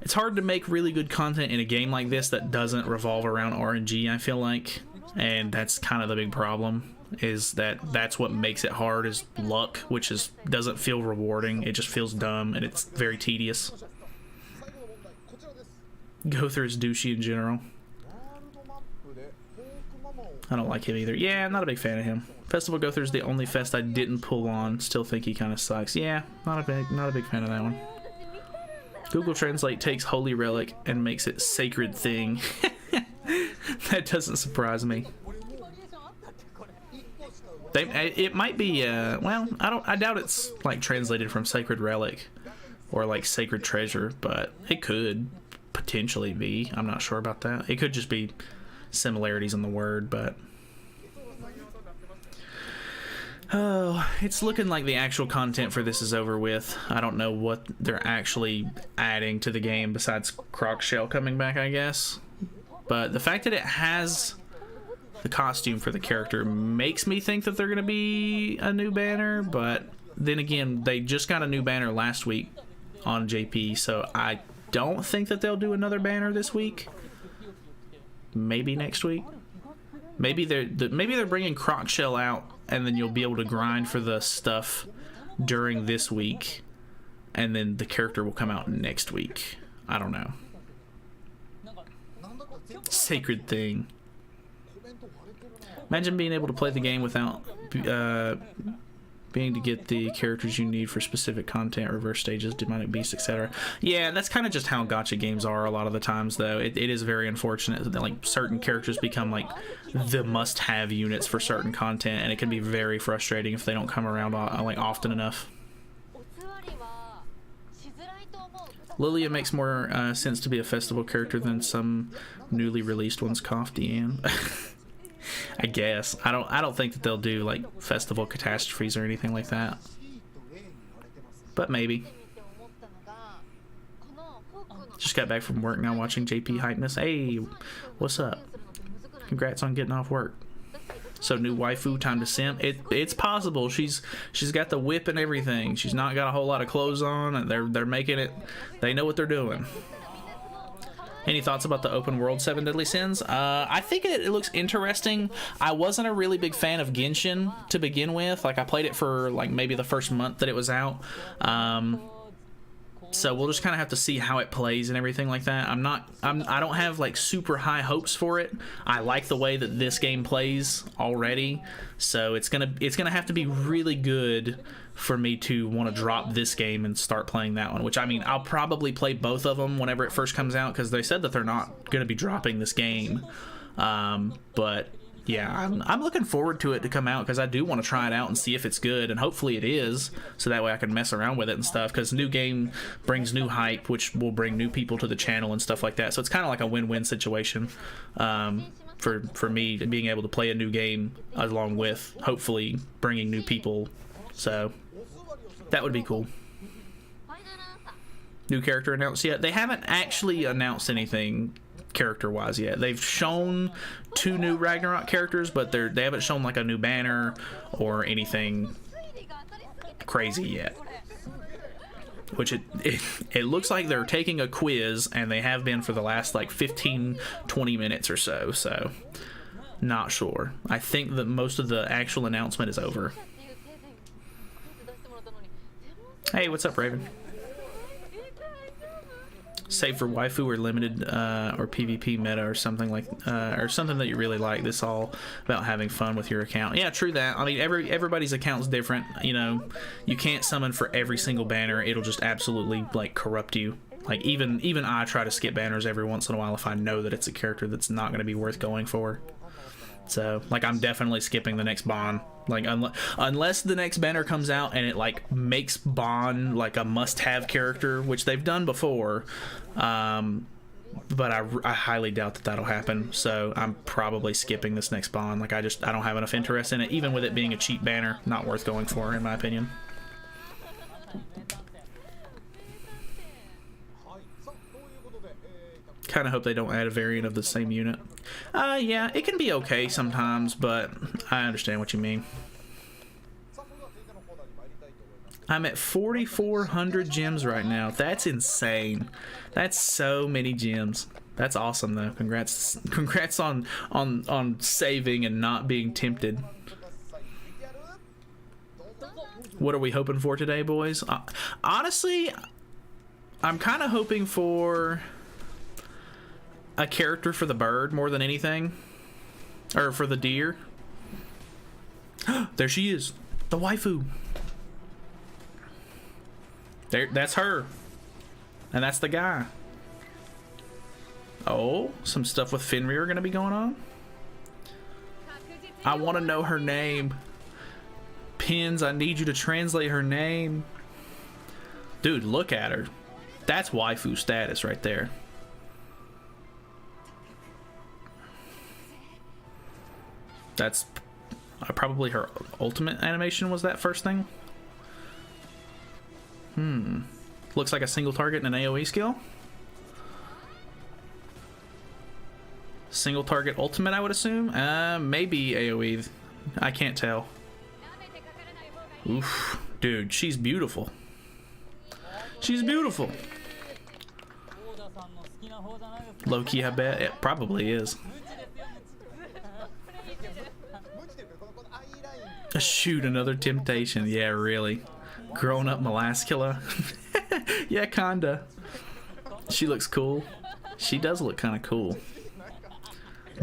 It's hard to make really good content in a game like this that doesn't revolve around RNG, I feel like. And that's kind of the big problem. Is that's what makes it hard, is luck, which doesn't feel rewarding. It just feels dumb, and it's very tedious. Gother is douchey in general. I don't like him either. Yeah, I'm not a big fan of him. Festival Gother is the only fest I didn't pull on. Still think he kind of sucks. Yeah, not a big fan of that one. Google Translate takes Holy Relic and makes it Sacred Thing. That doesn't surprise me. It might be, well, I doubt it's like translated from Sacred Relic or like Sacred Treasure, but it could potentially be. I'm not sure about that. It could just be similarities in the word, but oh, it's looking like the actual content for this is over with. I don't know what they're actually adding to the game besides Croc Shell coming back, I guess. But the fact that it has the costume for the character makes me think that they're going to be a new banner, but then again, they just got a new banner last week on JP, so I don't think that they'll do another banner this week. Maybe next week. Maybe they're bringing Croc Shell out, and then you'll be able to grind for the stuff during this week, and then the character will come out next week. I don't know. Sacred Thing. Imagine being able to play the game without being to get the characters you need for specific content, reverse stages, demonic beasts, etc. Yeah, that's kind of just how gacha games are a lot of the times, though. It is very unfortunate that like certain characters become like the must-have units for certain content, and it can be very frustrating if they don't come around like often enough. Lilia makes more sense to be a festival character than some newly released ones. Cough, Deanne. I guess I don't think that they'll do like festival catastrophes or anything like that, but maybe. Just got back from work now, watching JP Hypeness. Hey, what's up? Congrats on getting off work. So new waifu, time to simp. It's possible. She's got the whip and everything. She's not got a whole lot of clothes on, and they're making it. They know what they're doing. Any thoughts about the open world 7 Deadly Sins? I think it looks interesting. I wasn't a really big fan of Genshin to begin with. Like, I played it for like maybe the first month that it was out. So we'll just kind of have to see how it plays and everything like that. I don't have like super high hopes for it. I like the way that this game plays already. So it's gonna have to be really good for me to want to drop this game and start playing that one, which, I mean, I'll probably play both of them whenever it first comes out, because they said that they're not going to be dropping this game. But Yeah, I'm looking forward to it to come out because I do want to try it out and see if it's good, and hopefully it is, so that way I can mess around with it and stuff, because new game brings new hype, which will bring new people to the channel and stuff like that, so it's kind of like a win-win situation for me being able to play a new game along with hopefully bringing new people, so that would be cool. New character announced yet? They haven't actually announced anything character-wise yet. They've shown 2 new Ragnarok characters, but they haven't shown like a new banner or anything crazy yet. Which it looks like they're taking a quiz, and they have been for the last like 15-20 minutes or so, so not sure. I think that most of the actual announcement is over. Hey, what's up, Raven? Save for waifu or limited or PvP meta or something like or something that you really like. This all about having fun with your account. Yeah, true that. I mean, everybody's account's different. You know, you can't summon for every single banner. It'll just absolutely like corrupt you. Like even I try to skip banners every once in a while if I know that it's a character that's not going to be worth going for. So like I'm definitely skipping the next Bond. Like unless the next banner comes out and it like makes Bond like a must-have character, which they've done before, but I highly doubt that that'll happen. So I'm probably skipping this next Bond. Like I don't have enough interest in it, even with it being a cheap banner, not worth going for in my opinion. Kind of hope they don't add a variant of the same unit. Yeah, it can be okay sometimes, but I understand what you mean. I'm at 4,400 gems right now. That's insane. That's so many gems. That's awesome though. Congrats on saving and not being tempted. What are we hoping for today, boys? Honestly, I'm kind of hoping for a character for the bird more than anything, or for the deer. There she is, the waifu. There, that's her, and that's the guy. Oh, some stuff with Fenrir gonna be going on. I want to know her name. Pins, I need you to translate her name. Dude, look at her. That's waifu status right there. That's probably her ultimate animation was that first thing. Looks like a single target and an AoE skill. Single target ultimate, I would assume. Maybe AoE. I can't tell. Oof. Dude, she's beautiful. She's beautiful. Low-key, I bet. It probably is. Shoot, another temptation. Yeah, really. Grown up Molaskula. Yeah, kinda. She looks cool. She does look kind of cool.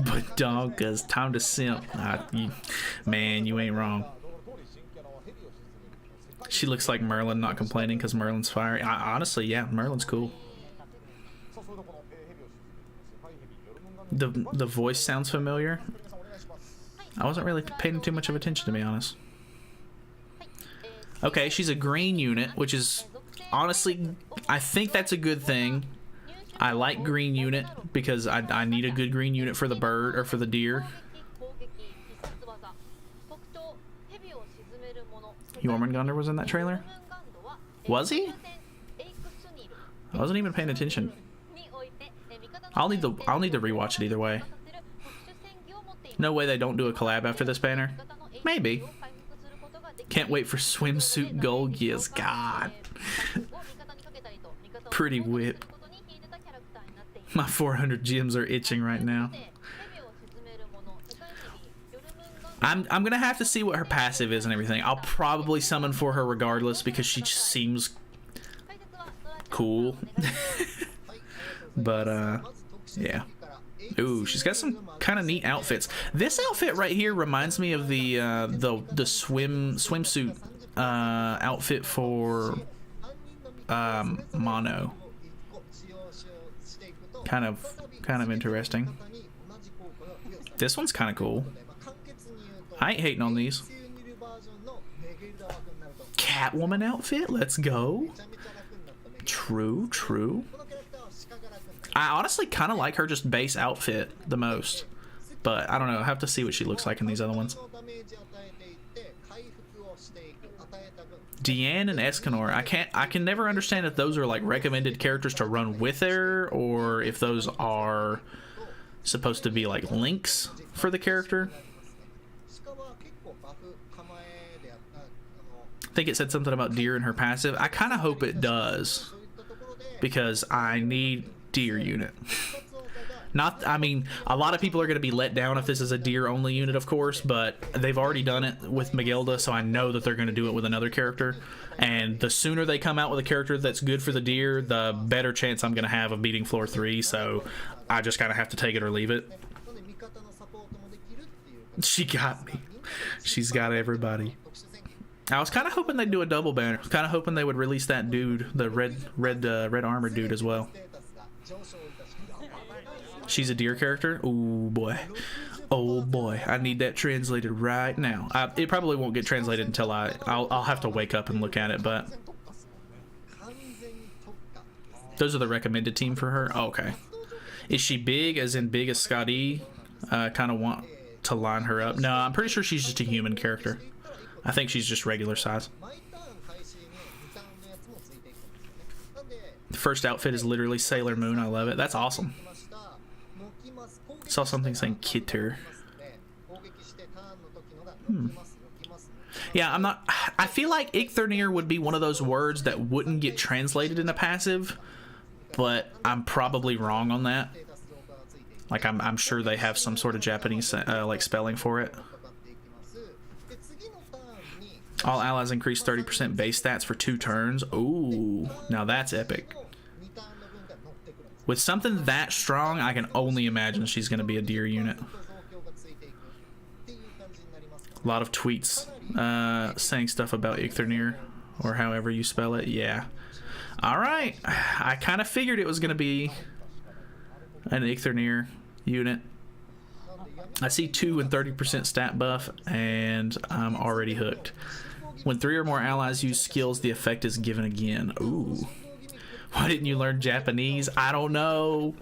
But dog, cause time to simp. Man, you ain't wrong. She looks like Merlin, not complaining because Merlin's fiery. Honestly, yeah, Merlin's cool. The voice sounds familiar. I wasn't really paying too much of attention, to be honest. Okay, she's a green unit, which is honestly, I think that's a good thing. I like green unit because I need a good green unit for the bird or for the deer. Jormungandr was in that trailer? Was he? I wasn't even paying attention. I'll need to rewatch it either way. No way they don't do a collab after this banner. Maybe. Can't wait for swimsuit gold. Yes, God. Pretty whip. My 400 gems are itching right now. I'm gonna have to see what her passive is and everything. I'll probably summon for her regardless because she just seems cool. But yeah. Ooh, she's got some kind of neat outfits. This outfit right here reminds me of the swimsuit outfit for Mono. Kind of interesting. This one's kind of cool. I ain't hating on these. Catwoman outfit, let's go. True, true. I honestly kind of like her just base outfit the most, but I don't know. I have to see what she looks like in these other ones. Deanne and Escanor. I can never understand if those are like recommended characters to run with her, or if those are supposed to be like links for the character. I think it said something about deer in her passive. I kind of hope it does, because I need deer unit. Not, I mean, a lot of people are going to be let down if this is a deer only unit, of course, but they've already done it with Magilda, so I know that they're going to do it with another character. And the sooner they come out with a character that's good for the deer, the better chance I'm going to have of beating floor 3, so I just kind of have to take it or leave it. She got me. She's got everybody. I was kind of hoping they'd do a double banner. I was kind of hoping they would release that dude, the red armored dude as well. She's a deer character. Oh boy, oh boy! I need that translated right now. It probably won't get translated until I'll have to wake up and look at it. But those are the recommended team for her. Oh, okay. Is she big, as in big as Scotty? Kind of want to line her up. No, I'm pretty sure she's just a human character. I think she's just regular size. The first outfit is literally Sailor Moon. I love it. That's awesome. Saw something saying Kitter. Yeah, I'm not. I feel like Icthernir would be one of those words that wouldn't get translated in a passive, but I'm probably wrong on that. Like, I'm sure they have some sort of Japanese like spelling for it. All allies increase 30% base stats for 2 turns. Ooh, now that's epic. With something that strong, I can only imagine she's going to be a deer unit. A lot of tweets saying stuff about Icthernir, or however you spell it. Yeah. Alright. I kind of figured it was going to be an Icthernir unit. I see 2 and 30% stat buff, and I'm already hooked. When 3 or more allies use skills, the effect is given again. Ooh. Why didn't you learn Japanese? I don't know.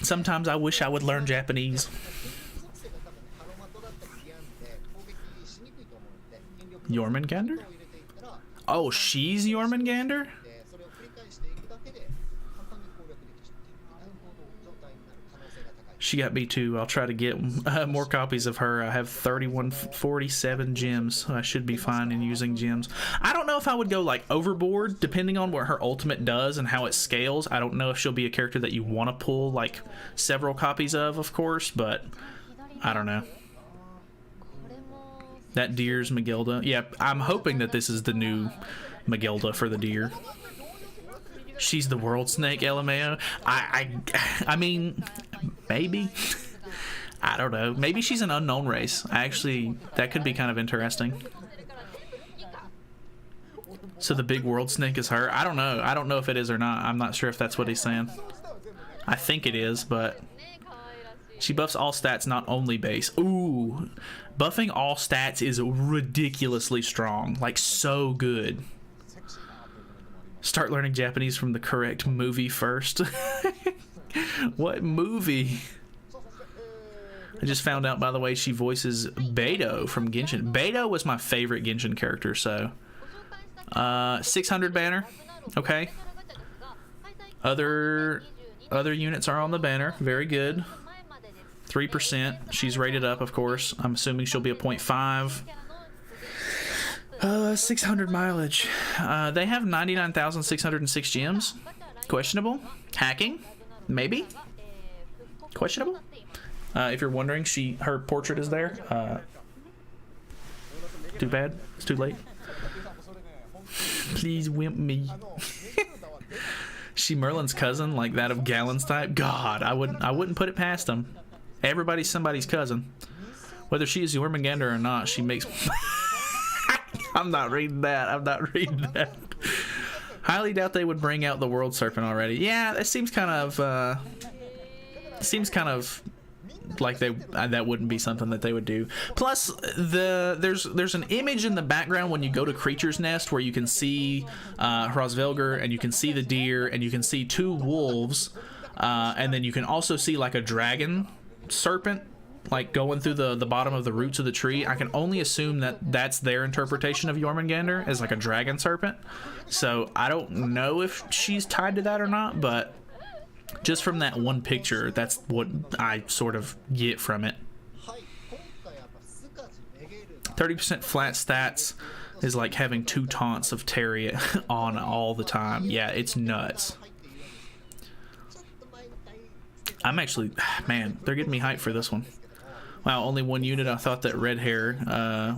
Sometimes I wish I would learn Japanese. Jormungandr? Oh, she's Jormungandr? She got me too. I'll try to get more copies of her. I have 3147 gems. I should be fine in using gems. I don't know if I would go like overboard, depending on what her ultimate does and how it scales. I don't know if she'll be a character that you want to pull like several copies of course, but I don't know. That deer's Magilda. Yeah, I'm hoping that this is the new Magilda for the deer. She's the world snake, LMAO. I mean, maybe. I don't know. Maybe she's an unknown race. That could be kind of interesting. So the big world snake is her? I don't know. I don't know if it is or not. I'm not sure if that's what he's saying. I think it is, but she buffs all stats, not only base. Ooh. Buffing all stats is ridiculously strong. Like, so good. Start learning Japanese from the correct movie first. What movie? I just found out, by the way, she voices Beidou from Genshin. Beidou was my favorite Genshin character, so. 600 banner. Okay. Other units are on the banner. Very good. 3%. She's rated up, of course. I'm assuming she'll be a 0.5. 600 mileage. They have 99,606 gems. Questionable. Hacking. Maybe. Questionable. If you're wondering, her portrait is there. Too bad. It's too late. Please wimp me. She Merlin's cousin, like that of Galen's type. God, I wouldn't put it past them. Everybody's somebody's cousin. Whether she is Jormungandr or not, she makes. I'm not reading that. I'm not reading that. Highly doubt they would bring out the World Serpent already. Yeah, that seems kind of like that wouldn't be something that they would do. Plus, there's an image in the background when you go to Creature's Nest where you can see Hrosvelgr, and you can see the deer, and you can see 2 wolves, and then you can also see like a dragon serpent like going through the bottom of the roots of the tree. I can only assume that that's their interpretation of Jormungandr as like a dragon serpent. So I don't know if she's tied to that or not, but just from that one picture, that's what I sort of get from it. 30% flat stats is like having 2 taunts of Terry on all the time. Yeah, it's nuts. I'm actually, man, they're getting me hyped for this one. Wow, only 1 unit. I thought that red hair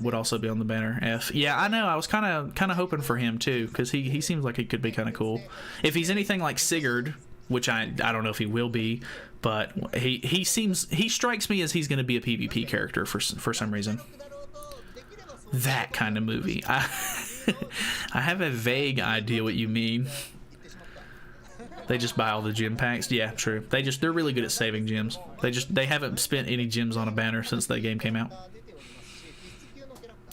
would also be on the banner. F. Yeah, I know. I was kind of hoping for him too, because he seems like he could be kind of cool. If he's anything like Sigurd, which I don't know if he will be, but he strikes me as he's going to be a PvP character for some reason. That kind of movie. I have a vague idea what you mean. They just buy all the gem packs. Yeah, true. They're really good at saving gems. They haven't spent any gems on a banner since that game came out.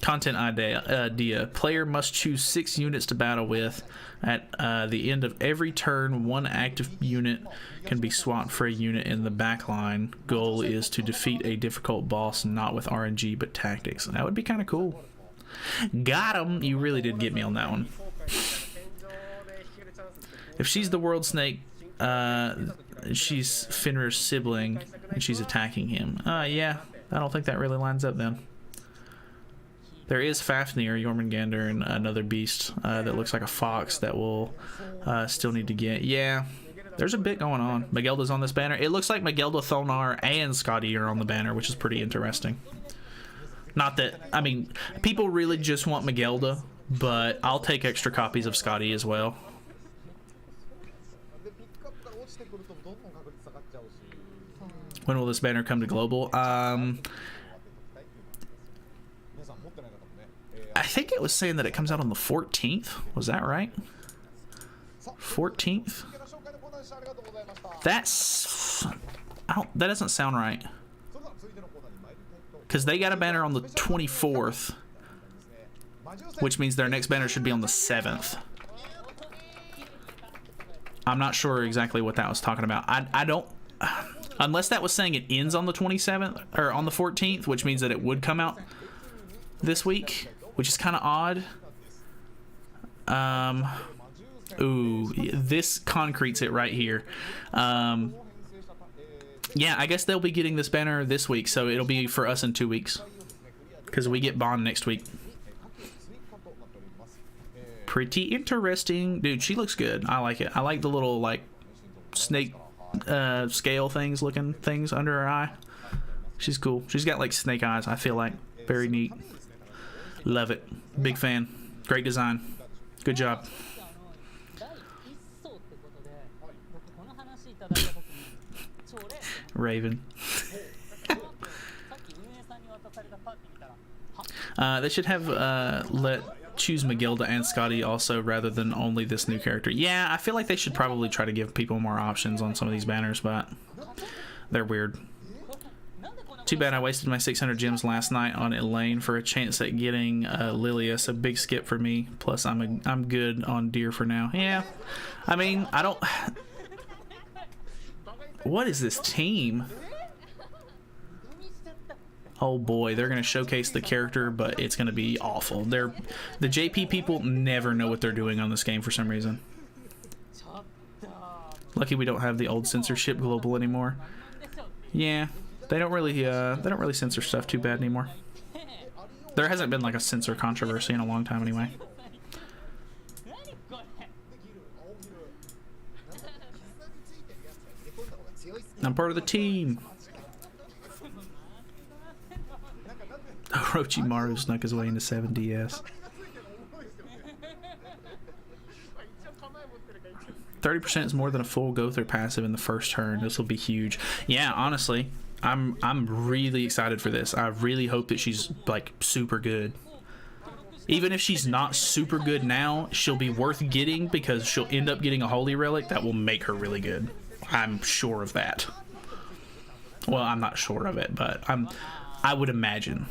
Content idea. Player must choose 6 units to battle with. At the end of every turn, 1 active unit can be swapped for a unit in the back line. Goal is to defeat a difficult boss, not with RNG, but tactics. That would be kind of cool. Got him! You really did get me on that one. If she's the World Snake, she's Fenrir's sibling, and she's attacking him. Yeah, I don't think that really lines up then. There is Fafnir, Jormungandr, and another beast that looks like a fox that we'll still need to get. Yeah, there's a bit going on. Magelda's on this banner. It looks like Magelda, Thonar, and Skadi are on the banner, which is pretty interesting. Not that, I mean, people really just want Magelda, but I'll take extra copies of Skadi as well. When will this banner come to global? I think it was saying that it comes out on the 14th. Was that right? 14th? That doesn't sound right. Because they got a banner on the 24th, which means their next banner should be on the 7th. I'm not sure exactly what that was talking about. I don't... Unless that was saying it ends on the 27th, or on the 14th, which means that it would come out this week, which is kind of odd. Ooh, this concretes it right here. Yeah, I guess they'll be getting this banner this week, so it'll be for us in 2 weeks, because we get Bond next week. Pretty interesting. Dude, she looks good. I like it. I like the little, like, snake scale things looking things under her eye. She's cool. She's got like snake eyes, I feel like. Very neat. Love it. Big fan. Great design. Good job. Raven. They should have let choose Magelda and Skadi also, rather than only this new character. Yeah, I feel like they should probably try to give people more options on some of these banners, but they're weird. Too bad I wasted my 600 gems last night on Elaine for a chance at getting Lilius. A big skip for me. Plus, I'm good on deer for now. Yeah, I mean, I don't... What is this team? Oh boy, they're going to showcase the character, but it's going to be awful. The JP people never know what they're doing on this game for some reason. Lucky we don't have the old censorship global anymore. Yeah, they don't really censor stuff too bad anymore. There hasn't been like a censor controversy in a long time anyway. I'm part of the team. Orochimaru snuck his way into 7DS. 30% is more than a full go-through passive in the first turn. This will be huge. Yeah, honestly, I'm really excited for this. I really hope that she's like super good. Even if she's not super good now, she'll be worth getting because she'll end up getting a holy relic that will make her really good. I'm sure of that. Well, I'm not sure of it, but I would imagine.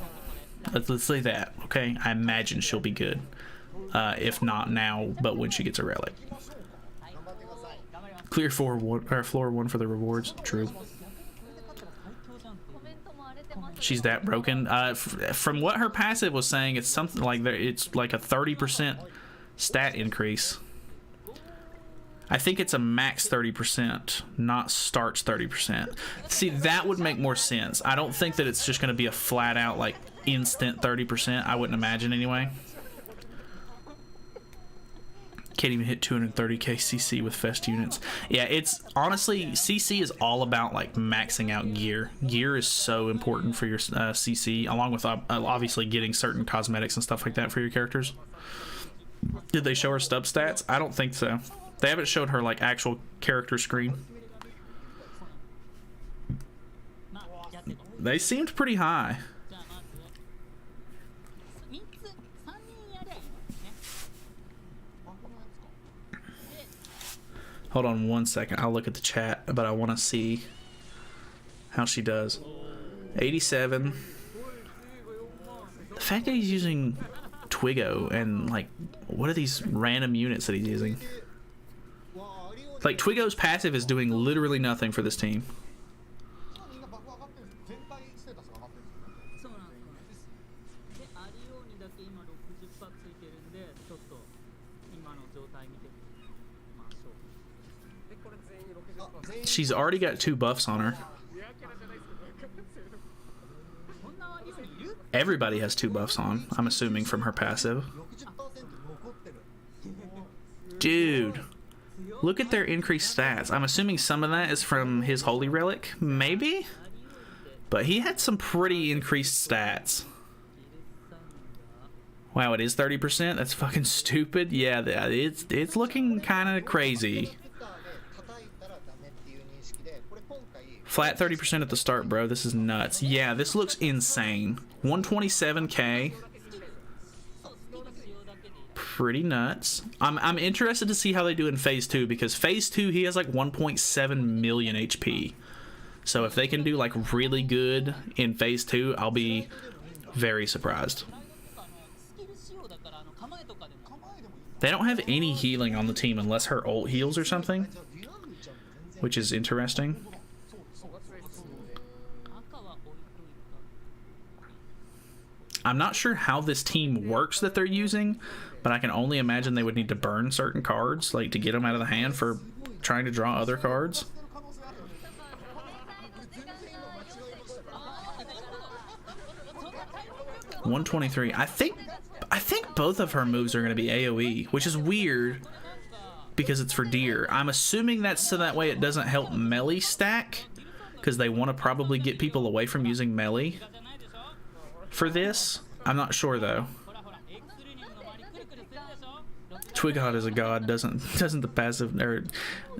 Let's say that, okay? I imagine she'll be good. If not now, but when she gets a relic. Clear floor one for the rewards. True. She's that broken. From what her passive was saying, it's something like it's like a 30% stat increase. I think it's a max 30%, not starts 30%. See, that would make more sense. I don't think that it's just going to be a flat out like instant 30%. I wouldn't imagine anyway. Can't even hit 230k CC with fest units. Yeah, it's honestly, CC is all about like maxing out gear. Gear is so important for your CC, along with obviously getting certain cosmetics and stuff like that for your characters. Did they show her stub stats? I don't think so. They haven't showed her like actual character screen. They seemed pretty high. Hold on one second. I'll look at the chat, but I want to see how she does. 87. The fact that he's using Twigo and like, what are these random units that he's using? Like, Twigo's passive is doing literally nothing for this team. She's already got 2 buffs on her. Everybody has 2 buffs on, I'm assuming, from her passive. Dude, look at their increased stats. I'm assuming some of that is from his holy relic, maybe? But he had some pretty increased stats. Wow, it is 30%? That's fucking stupid. Yeah, it's looking kind of crazy. Flat 30% at the start, bro. This is nuts. Yeah, this looks insane. 127k. Pretty nuts. I'm interested to see how they do in phase 2, because phase 2 he has like 1.7 million HP. So if they can do like really good in phase 2, I'll be very surprised. They don't have any healing on the team unless her ult heals or something, which is interesting. I'm not sure how this team works that they're using, but I can only imagine they would need to burn certain cards, like to get them out of the hand for trying to draw other cards. $123. I think both of her moves are going to be AoE, which is weird because it's for deer. I'm assuming that's so that way it doesn't help melee stack, because they want to probably get people away from using melee for this. I'm not sure though. Twighot is a god. Doesn't the passive, or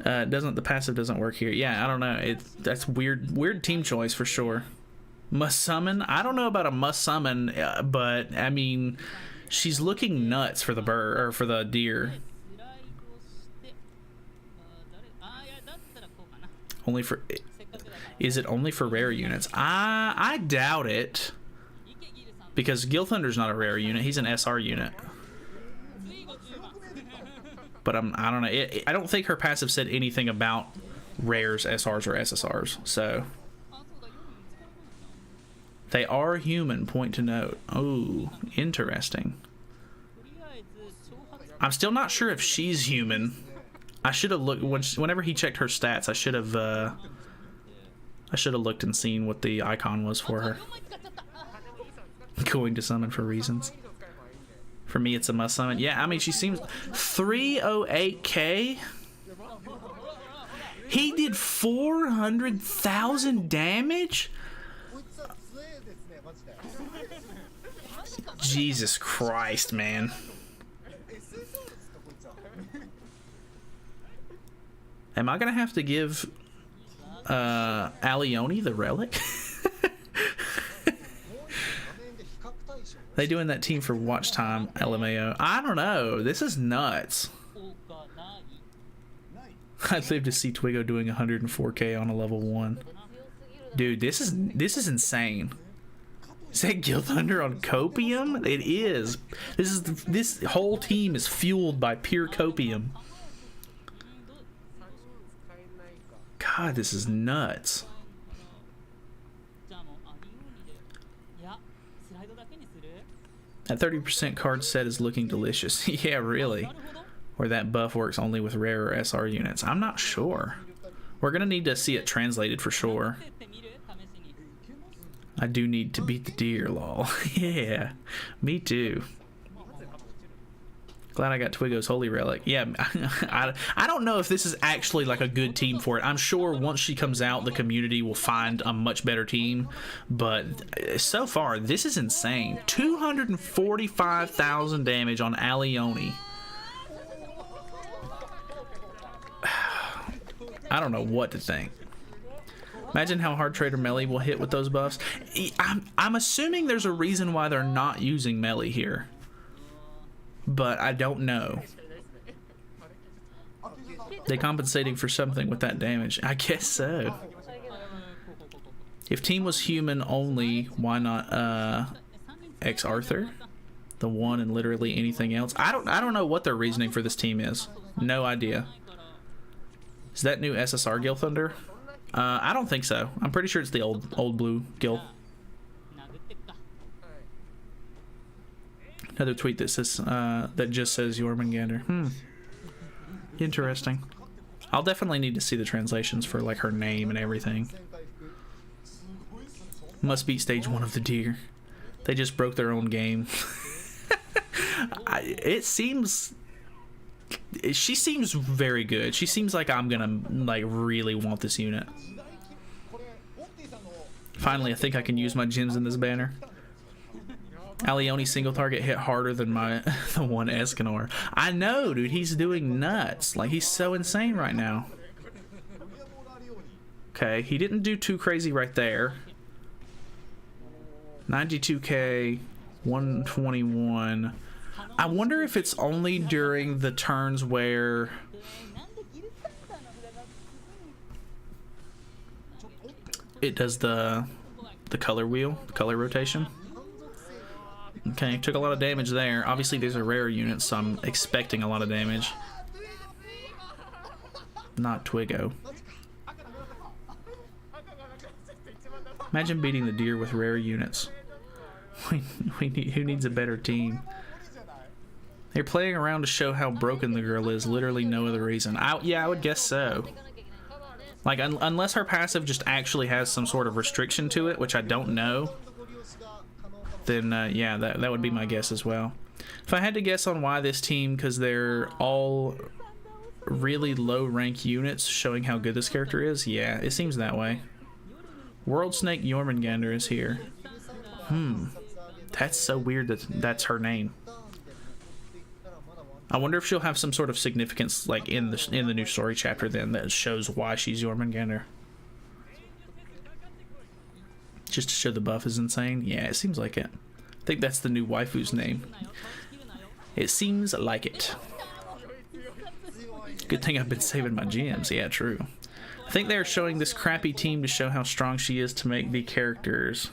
doesn't the passive doesn't work here? Yeah, I don't know. That's weird team choice for sure. Must summon? I don't know about a must summon, but I mean, she's looking nuts for the or for the deer. Only for, is it only for rare units? I doubt it. Because Gilthunder's not a rare unit, he's an SR unit. But I don't know. I don't think her passive said anything about rares, SRs, or SSRs. So they are human. Point to note. Oh, interesting. I'm still not sure if she's human. I should have looked whenever he checked her stats. I should have looked and seen what the icon was for her. Going to summon for reasons. For me, it's a must summon. Yeah, I mean, she seems 308k. He did 400,000 damage. Jesus Christ, man. Am I gonna have to give Alioni the relic? They doing that team for watch time, LMAO. I don't know. This is nuts. I'd live to see Twigo doing 104k on a level 1. Dude, this is insane. Is that Guild Thunder on copium? It is. This whole team is fueled by pure copium. God, this is nuts. That 30% card set is looking delicious. Yeah, really. Or that buff works only with rarer SR units. I'm not sure. We're gonna need to see it translated for sure. I do need to beat the deer, lol. Yeah, me too. Glad I got Twiggo's Holy Relic. Yeah, I don't know if this is actually like a good team for it. I'm sure once she comes out, the community will find a much better team. But so far, this is insane. 245,000 damage on Alioni. I don't know what to think. Imagine how hard Trader Melee will hit with those buffs. I'm assuming there's a reason why they're not using Melee here, but I don't know. They compensating for something with that damage? I guess so. If team was human only, why not X Arthur? The one and literally anything else. I don't know what their reasoning for this team is. No idea. Is that new SSR Guild Thunder? I don't think so. I'm pretty sure it's the old blue guild. Another tweet that says that just says Jormungandr. Interesting. I'll definitely need to see the translations for like her name and everything. Must beat stage 1 of the deer. They just broke their own game. It seems. She seems very good. She seems like I'm gonna like really want this unit. Finally, I think I can use my gems in this banner. Alioni single target hit harder than the one Escanor. I know, dude. He's doing nuts. Like, he's so insane right now. Okay, he didn't do too crazy right there. 92k, 121. I wonder if it's only during the turns where it does the color wheel, the color rotation. Okay, took a lot of damage there. Obviously these are rare units, so I'm expecting a lot of damage. Not Twiggo. Imagine beating the deer with rare units. Who needs a better team? They're playing around to show how broken the girl is. Literally no other reason. Yeah, I would guess so. Like, unless her passive just actually has some sort of restriction to it, which I don't know, then yeah, that would be my guess as well. If I had to guess on why this team, because they're all really low rank units showing how good this character is, yeah, it seems that way. World Snake Jormungandr is here. That's so weird that that's her name. I wonder if she'll have some sort of significance, like in the new story chapter, then that shows why she's Jormungandr. Just to show the buff is insane. Yeah, it seems like it. I think that's the new waifu's name. It seems like it. Good thing I've been saving my gems. Yeah, true. I think they're showing this crappy team to show how strong she is to make the characters.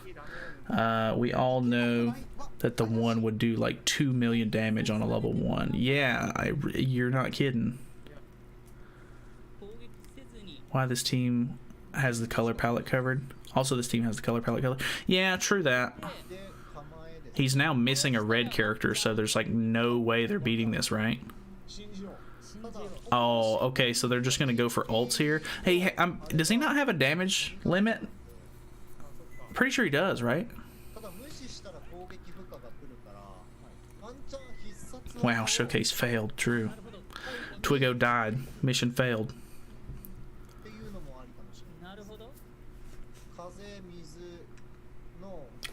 We all know that the one would do like 2 million damage on a level 1. Yeah, you're not kidding. Why this team has the color palette covered. Also, this team has the color palette covered. Yeah, true that. He's now missing a red character, so there's like no way they're beating this, right? Oh, okay, so they're just gonna go for ults here. Hey, does he not have a damage limit? Pretty sure he does, right? Wow, showcase failed. True. Twiggo died. Mission failed.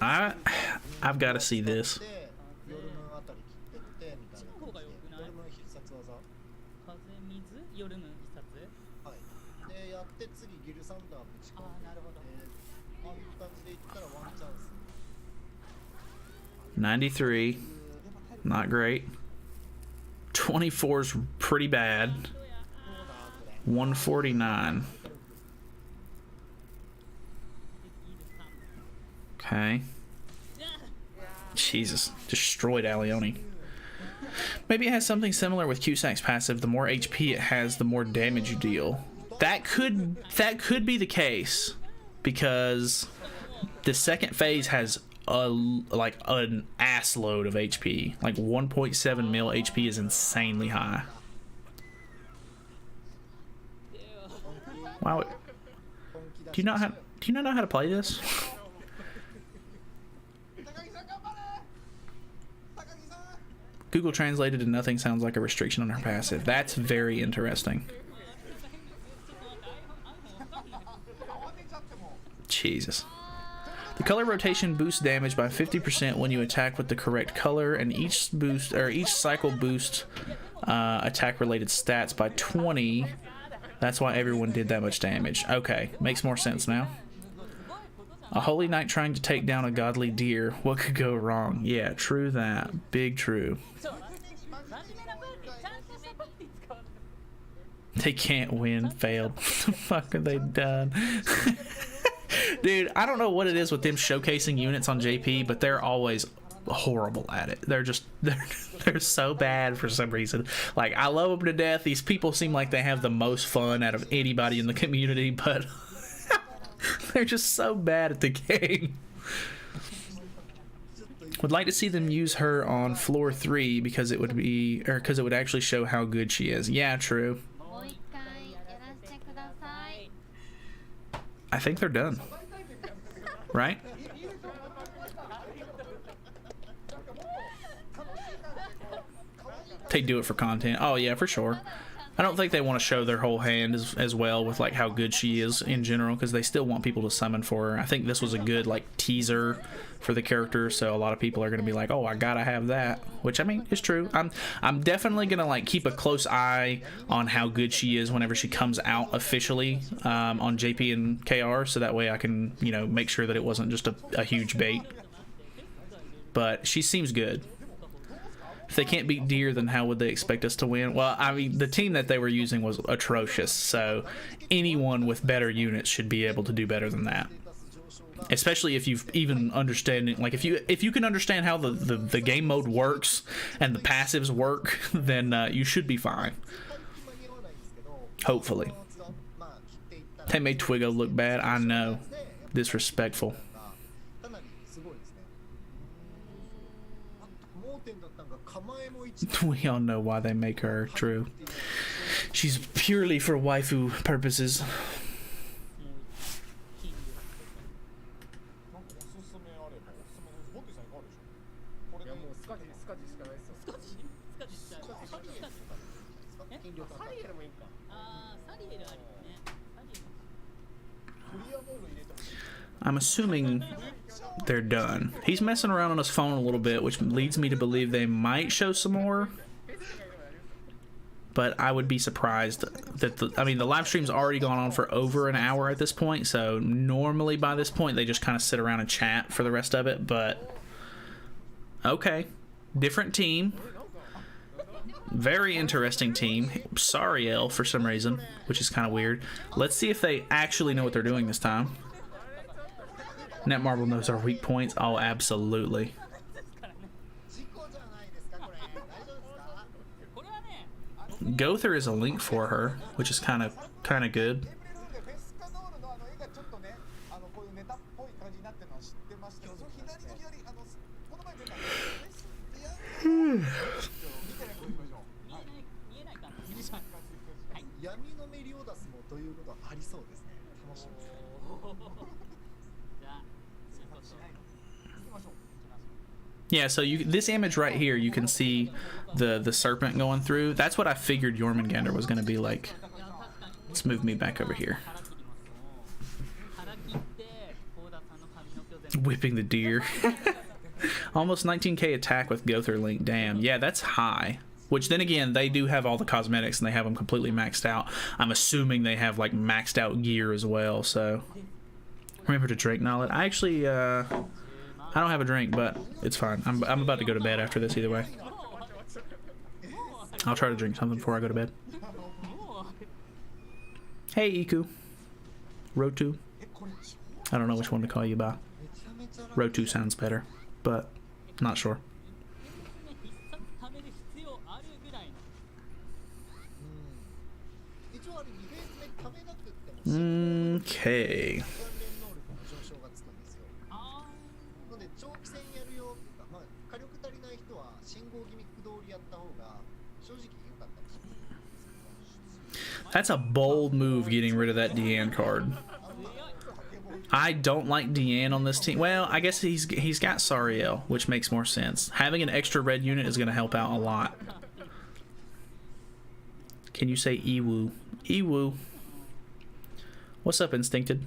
I've got to see this. $93, not great. 24's pretty bad. 149. Okay. Jesus. Destroyed Alioni. Maybe it has something similar with Cusack's passive. The more HP it has, the more damage you deal. That could be the case, because the second phase has like an ass load of HP. Like 1.7 mil HP is insanely high. Wow. Do you not know how to play this? Google translated and nothing sounds like a restriction on her passive. That's very interesting. Jesus. The color rotation boosts damage by 50% when you attack with the correct color, and each cycle boosts attack related stats by 20. That's why everyone did that much damage. Okay, makes more sense now. A holy knight trying to take down a godly deer. What could go wrong? Yeah, true that. Big true. They can't win. Failed. What the fuck are they done? Dude, I don't know what it is with them showcasing units on JP, but they're always horrible at it. They're so bad for some reason. Like, I love them to death. These people seem like they have the most fun out of anybody in the community, but they're just so bad at the game. Would like to see them use her on floor 3 because it would actually show how good she is. Yeah, true. I think they're done. Right? They do it for content. Oh yeah, for sure. I don't think they want to show their whole hand as well with like how good she is in general, because they still want people to summon for her. I think this was a good like teaser for the character, so a lot of people are going to be like, oh, I gotta have that, which I mean is true. I'm definitely gonna like keep a close eye on how good she is whenever she comes out officially on JP and KR, so that way I can, you know, make sure that it wasn't just a huge bait. But she seems good. If they can't beat deer, then how would they expect us to win? Well, I mean, the team that they were using was atrocious, so anyone with better units should be able to do better than that. Especially if you've even understanding, like if you can understand how the game mode works and the passives work, then you should be fine. Hopefully. They made Twiggo look bad. I know. Disrespectful. We all know why they make her, true. She's purely for waifu purposes. I'm assuming they're done. He's messing around on his phone a little bit, which leads me to believe they might show some more. But I would be surprised that the live stream's already gone on for over an hour at this point, so normally by this point they just kind of sit around and chat for the rest of it, but okay. Different team. Very interesting team. Sorry, L, for some reason, which is kind of weird. Let's see if they actually know what they're doing this time. Netmarble knows our weak points. Oh, absolutely. Gother is a link for her, which is kind of good. Yeah, so this image right here, you can see the serpent going through. That's what I figured Jormungandr was going to be like. Let's move me back over here. Whipping the deer. Almost 19k attack with Gother Link. Damn. Yeah, that's high. Which then again, they do have all the cosmetics and they have them completely maxed out. I'm assuming they have like maxed out gear as well, so. Remember to drink, Nalyd. I actually, I don't have a drink, but it's fine. I'm about to go to bed after this either way. I'll try to drink something before I go to bed. Hey, Iku. Rotu. I don't know which one to call you by. Row 2 sounds better, but not sure. Okay. That's a bold move, getting rid of that Deanne card. I don't like Deanne on this team. Well, I guess he's got Sariel, which makes more sense. Having an extra red unit is going to help out a lot. Can you say Ewu? Ewu. What's up, Instincted?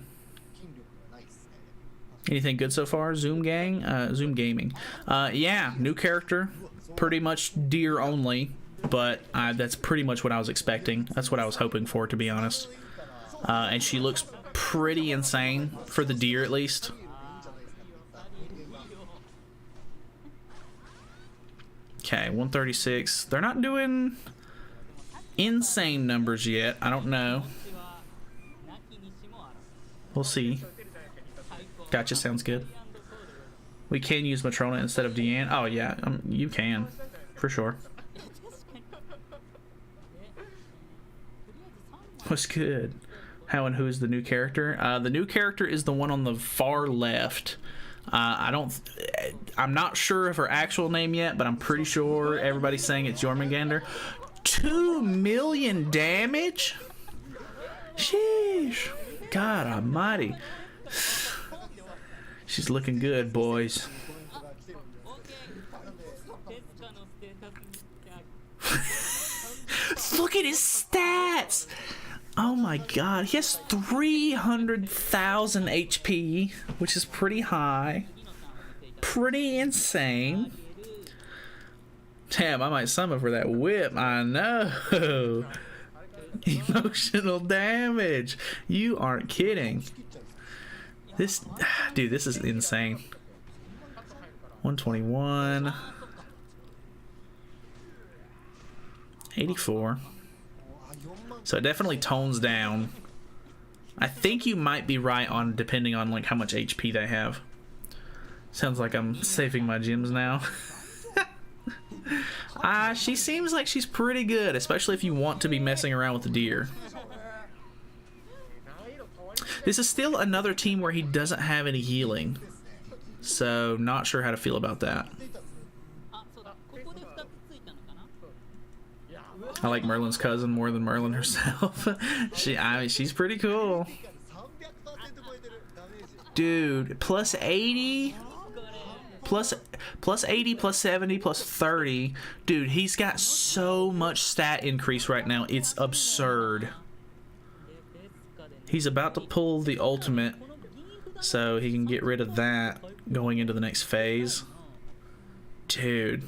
Anything good so far? Zoom Gang? Zoom Gaming. Yeah, new character. Pretty much deer only, but that's pretty much what I was expecting. That's what I was hoping for, to be honest. And she looks pretty insane for the deer, at least. Okay, 136. They're not doing insane numbers yet. I don't know. We'll see. Gotcha, sounds good. We can use Matrona instead of Deanne. Oh yeah, you can, for sure. What's good? How and who is the new character? The new character is the one on the far left. I'm not sure of her actual name yet, but I'm pretty sure everybody's saying it's Jormungandr. 2 million damage? Sheesh. God almighty. She's looking good, boys. Look at his stats! Oh my god, he has 300,000 HP, which is pretty high. Pretty insane. Damn, I might summon for that whip. I know. Emotional damage. You aren't kidding. This, dude, this is insane. 121. 84. So it definitely tones down. I think you might be right on depending on like how much HP they have. Sounds like I'm saving my gems now. She seems like she's pretty good, especially if you want to be messing around with the deer. This is still another team where he doesn't have any healing, so not sure how to feel about that. I like Merlin's cousin more than Merlin herself. She's pretty cool. Dude, plus 80? Plus 80, plus 70, plus 30. Dude, he's got so much stat increase right now. It's absurd. He's about to pull the ultimate, so he can get rid of that going into the next phase. Dude.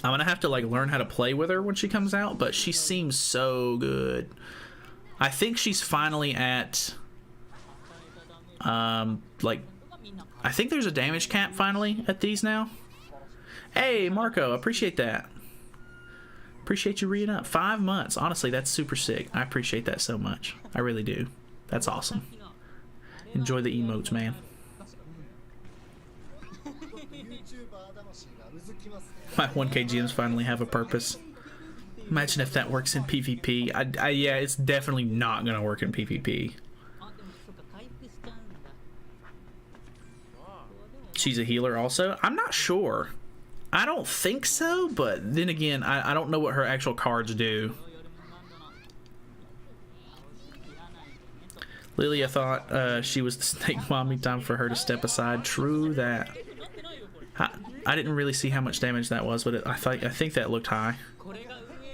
I'm gonna have to like learn how to play with her when she comes out, but she seems so good. I think she's finally at like, I think there's a damage cap finally at these now. Hey Marco, appreciate that. Appreciate you reading up. 5 months. Honestly, that's super sick. I appreciate that so much. I really do. That's awesome. Enjoy the emotes, man. My 1K gems finally have a purpose. Imagine if that works in PvP. Yeah, it's definitely not gonna work in PvP. She's a healer also? I'm not sure. I don't think so, but then again, I don't know what her actual cards do. Lily, I thought she was the snake mommy. Time for her to step aside. True that. I didn't really see how much damage that was, but I think that looked high.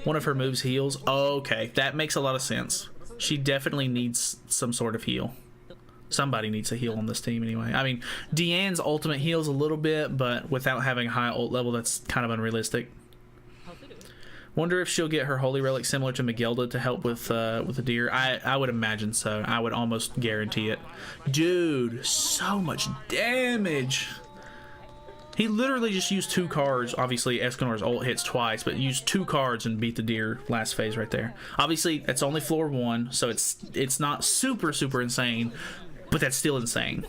One of her moves heals. Oh, okay, that makes a lot of sense. She definitely needs some sort of heal. Somebody needs a heal on this team anyway. I mean, Deanne's ultimate heals a little bit, but without having a high ult level, that's kind of unrealistic. Wonder if she'll get her holy relic similar to Miguelda to help with the deer. I would imagine so. I would almost guarantee it. Dude, so much damage. He literally just used 2 cards. Obviously, Escanor's ult hits twice, but used 2 cards and beat the deer last phase right there. Obviously, it's only floor 1, so it's not super insane, but that's still insane.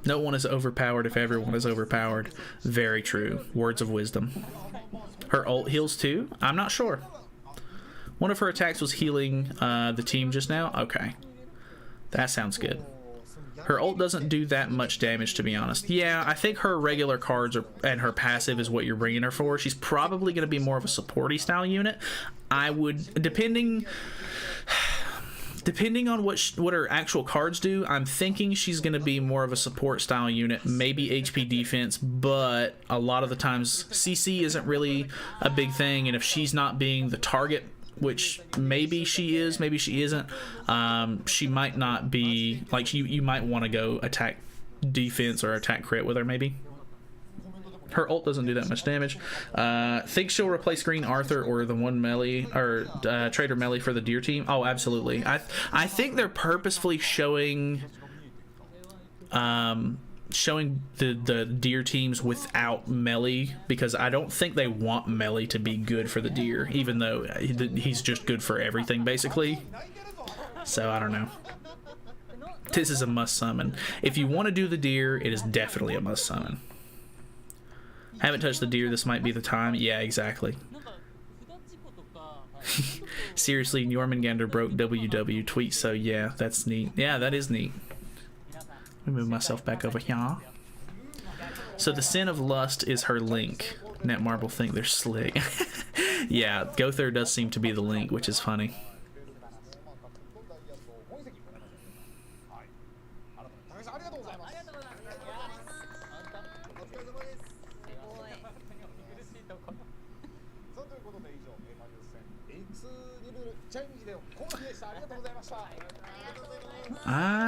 No one is overpowered if everyone is overpowered. Very true. Words of wisdom. Her ult heals too? I'm not sure. One of her attacks was healing the team just now? Okay. That sounds good. Her ult doesn't do that much damage, to be honest. Yeah, I think her regular cards and her passive is what you're bringing her for. She's probably going to be more of a supporty style unit. I would, depending on what her actual cards do, I'm thinking she's going to be more of a support style unit, maybe HP defense, but a lot of the times CC isn't really a big thing, and if she's not being the target, which maybe she is, maybe she isn't, she might not be, like, you might want to go attack defense or attack crit with her, maybe. Her ult doesn't do that much damage. Think she'll replace Green Arthur or the one melee, or Trader melee for the Deer team? Oh, absolutely. I think they're purposefully showing the Deer teams without melee, because I don't think they want melee to be good for the Deer, even though he's just good for everything basically. So I don't know. This is a must summon. If you want to do the Deer, it is definitely a must summon. Haven't touched the Deer, this might be the time. Yeah, exactly. Seriously, Jormungandr broke WW tweet, so yeah, that's neat. Yeah, that is neat. Let me move myself back over here. So the Sin of Lust is her link. Netmarble think they're slick. Yeah, Gother does seem to be the link, which is funny.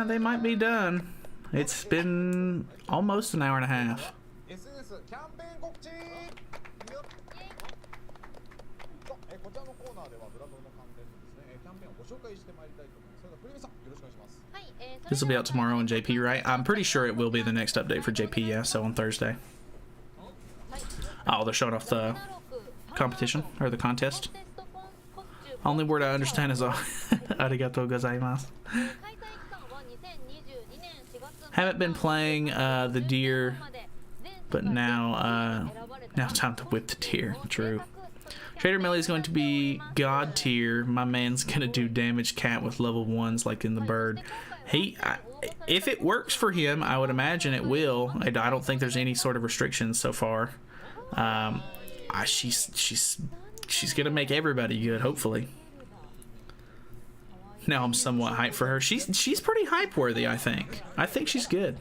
They might be done. It's been almost an hour and a half. This will be out tomorrow on JP, right? I'm pretty sure it will be the next update for JP, yeah, so on Thursday. Oh, they're showing off the competition, or the contest. Only word I understand is arigatou gozaimasu. Haven't been playing the Deer, but now time to whip the Deer. True. Trader melee is going to be God tier. My man's gonna do damage cat with level 1s like in the bird. If it works for him, I would imagine it will. I don't think there's any sort of restrictions so far. She's gonna make everybody good, hopefully. Now I'm somewhat hyped for her. She's pretty hype worthy, I think. I think she's good.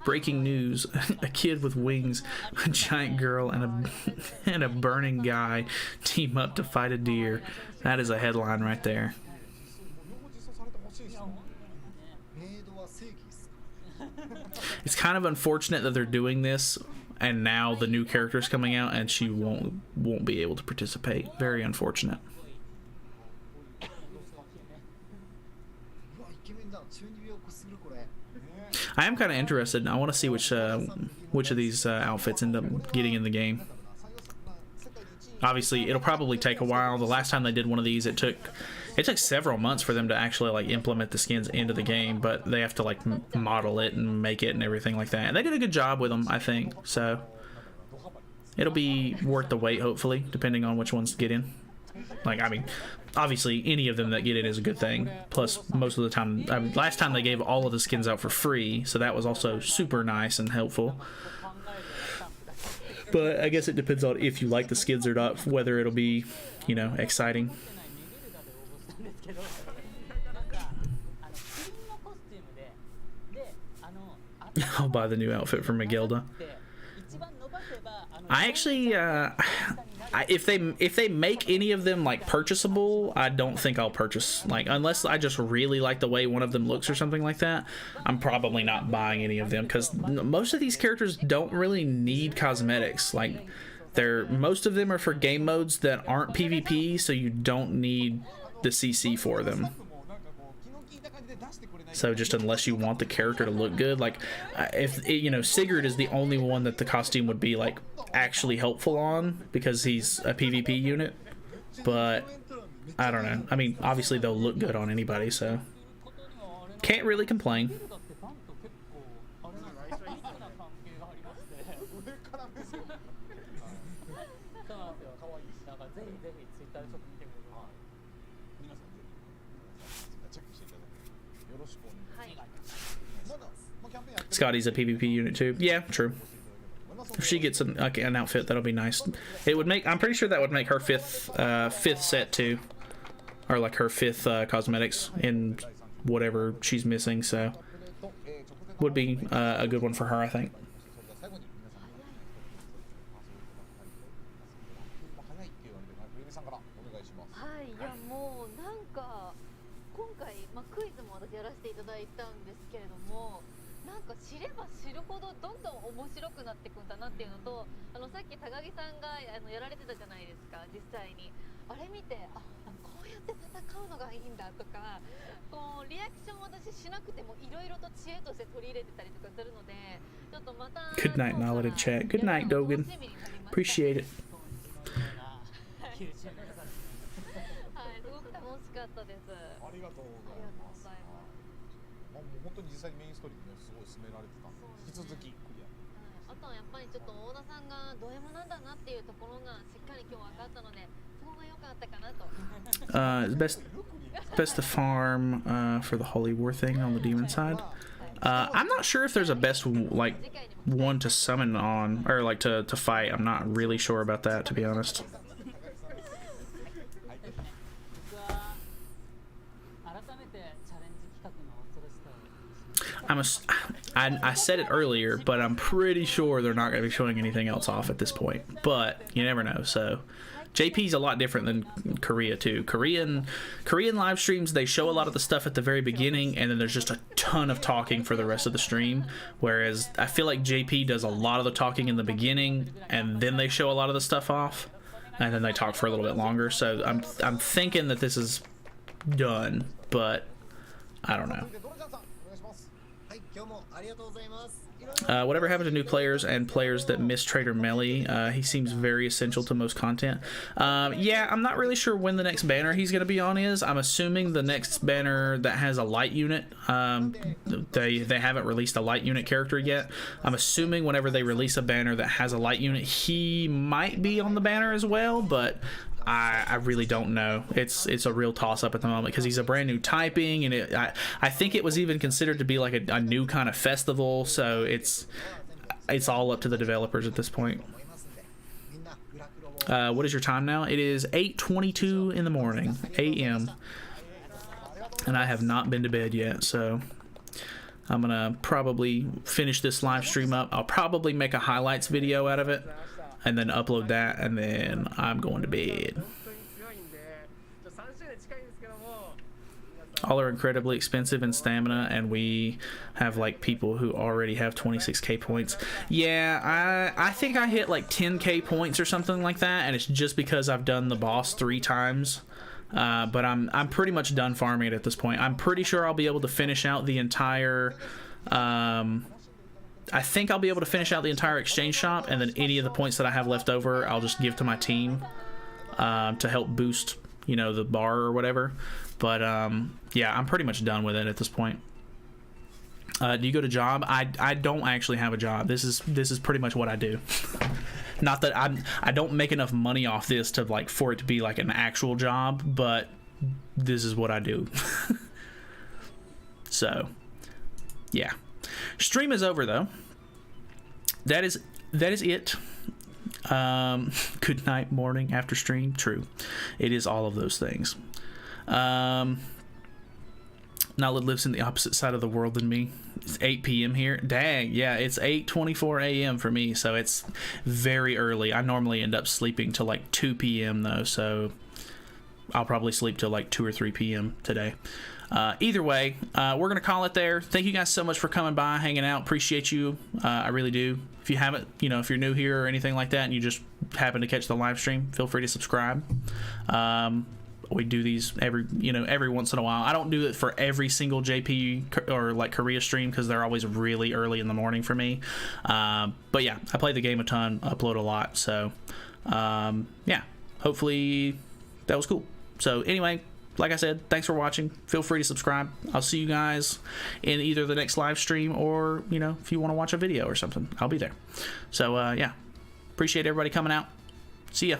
Breaking news: a kid with wings, a giant girl, and a burning guy team up to fight a deer. That is a headline right there. It's kind of unfortunate that they're doing this, and now the new character's coming out, and she won't be able to participate. Very unfortunate. I am kind of interested. I want to see which of these outfits end up getting in the game. Obviously, it'll probably take a while. The last time they did one of these, it took several months for them to actually like implement the skins into the game, but they have to like model it and make it and everything like that. And they did a good job with them, I think. So it'll be worth the wait, hopefully, depending on which ones get in. Like, I mean, obviously, any of them that get in is a good thing. Plus, most of the time, last time they gave all of the skins out for free, so that was also super nice and helpful. But I guess it depends on if you like the skins or not, whether it'll be, you know, exciting. I'll buy the new outfit for Miguelda. I actually, if they make any of them like purchasable, I don't think I'll purchase, like, unless I just really like the way one of them looks or something like that. I'm probably not buying any of them, because most of these characters don't really need cosmetics. Like, most of them are for game modes that aren't PvP, so you don't need the CC for them. So just unless you want the character to look good, like, if you know, Sigurd is the only one that the costume would be like actually helpful on, because he's a PvP unit. But I don't know. I mean, obviously they'll look good on anybody, so Can't really complain. Scotty's a PvP unit too. Yeah, true. If she gets an outfit, that'll be nice. It would make. I'm pretty sure that would make her fifth set too, or like her fifth cosmetics in whatever she's missing. So would be a good one for her, I think. 知れば知るほどどんどん面白くなっていくんだなっていうのと、さっき高木さんがやられてたじゃないですか、実際にあれ見て、あ、こうやって戦うのがいいんだとか、こうリアクション私しなくてもいろいろと知恵として取り入れてたりとかするので、ちょっとまた Good night, Nalyd in chat. Good night, Dogan. Appreciate it. はい、すごく楽しかったです。ありがとうございます。もう本当に実際にメインストーリーね、すごい進められてたんで、引き続きクリア。あとはやっぱりちょっと大田さんがド M なんだなっていうところがしっかり今日分かったので、そこが良かったかなと。Best to farm for the holy war thing on the demon side. I'm not sure if there's a best like one to summon on or like to fight. I'm not really sure about that, to be honest. I said it earlier, but I'm pretty sure they're not going to be showing anything else off at this point. But you never know. So JP's a lot different than Korea too. Korean live streams, they show a lot of the stuff at the very beginning, and then there's just a ton of talking for the rest of the stream. Whereas I feel like JP does a lot of the talking in the beginning, and then they show a lot of the stuff off, and then they talk for a little bit longer. So I'm thinking that this is done, but I don't know. Whatever happened to new players and players that miss Trader Melly? He seems very essential to most content. Yeah, I'm not really sure when the next banner he's going to be on is. I'm assuming the next banner that has a light unit. They haven't released a light unit character yet. I'm assuming whenever they release a banner that has a light unit, he might be on the banner as well, but I really don't know. It's a real toss-up at the moment because he's a brand new typing, and I think it was even considered to be like a new kind of festival, so it's all up to the developers at this point. What is your time now? It is 8:22 in the morning, a.m., and I have not been to bed yet, so I'm gonna probably finish this live stream up. I'll probably make a highlights video out of it and then upload that, and then I'm going to bed. All are incredibly expensive in stamina, and we have like people who already have 26k points. Yeah, I think I hit like 10k points or something like that, and it's just because I've done the boss 3 times. But I'm pretty much done farming it at this point. I'm pretty sure I'll be able to finish out the entire I think I'll be able to finish out the entire exchange shop, and then any of the points that I have left over, I'll just give to my team to help boost, you know, the bar or whatever. But yeah, I'm pretty much done with it at this point. Do you go to job? I don't actually have a job. This is pretty much what I do. Not that I don't make enough money off this to like for it to be like an actual job, but this is what I do. So yeah. Stream is over though. That is it. Good night, morning, after stream. True, it is all of those things. Nalyd lives in the opposite side of the world than me. It's 8 p.m. here. Dang, yeah, it's 8:24 a.m. for me, so it's very early. I normally end up sleeping till like 2 p.m. though, so I'll probably sleep till like 2 or 3 p.m. today. Either way, we're gonna call it there. Thank you guys so much for coming by, hanging out. Appreciate you. I really do. If you haven't, you know, if you're new here or anything like that, and you just happen to catch the live stream, feel free to subscribe. We do these every once in a while. I don't do it for every single JP or like Korea stream because they're always really early in the morning for me. But yeah, I play the game a ton, upload a lot. So yeah, hopefully that was cool. So anyway, like I said, thanks for watching. Feel free to subscribe. I'll see you guys in either the next live stream or, you know, if you want to watch a video or something, I'll be there. So, yeah. Appreciate everybody coming out. See ya.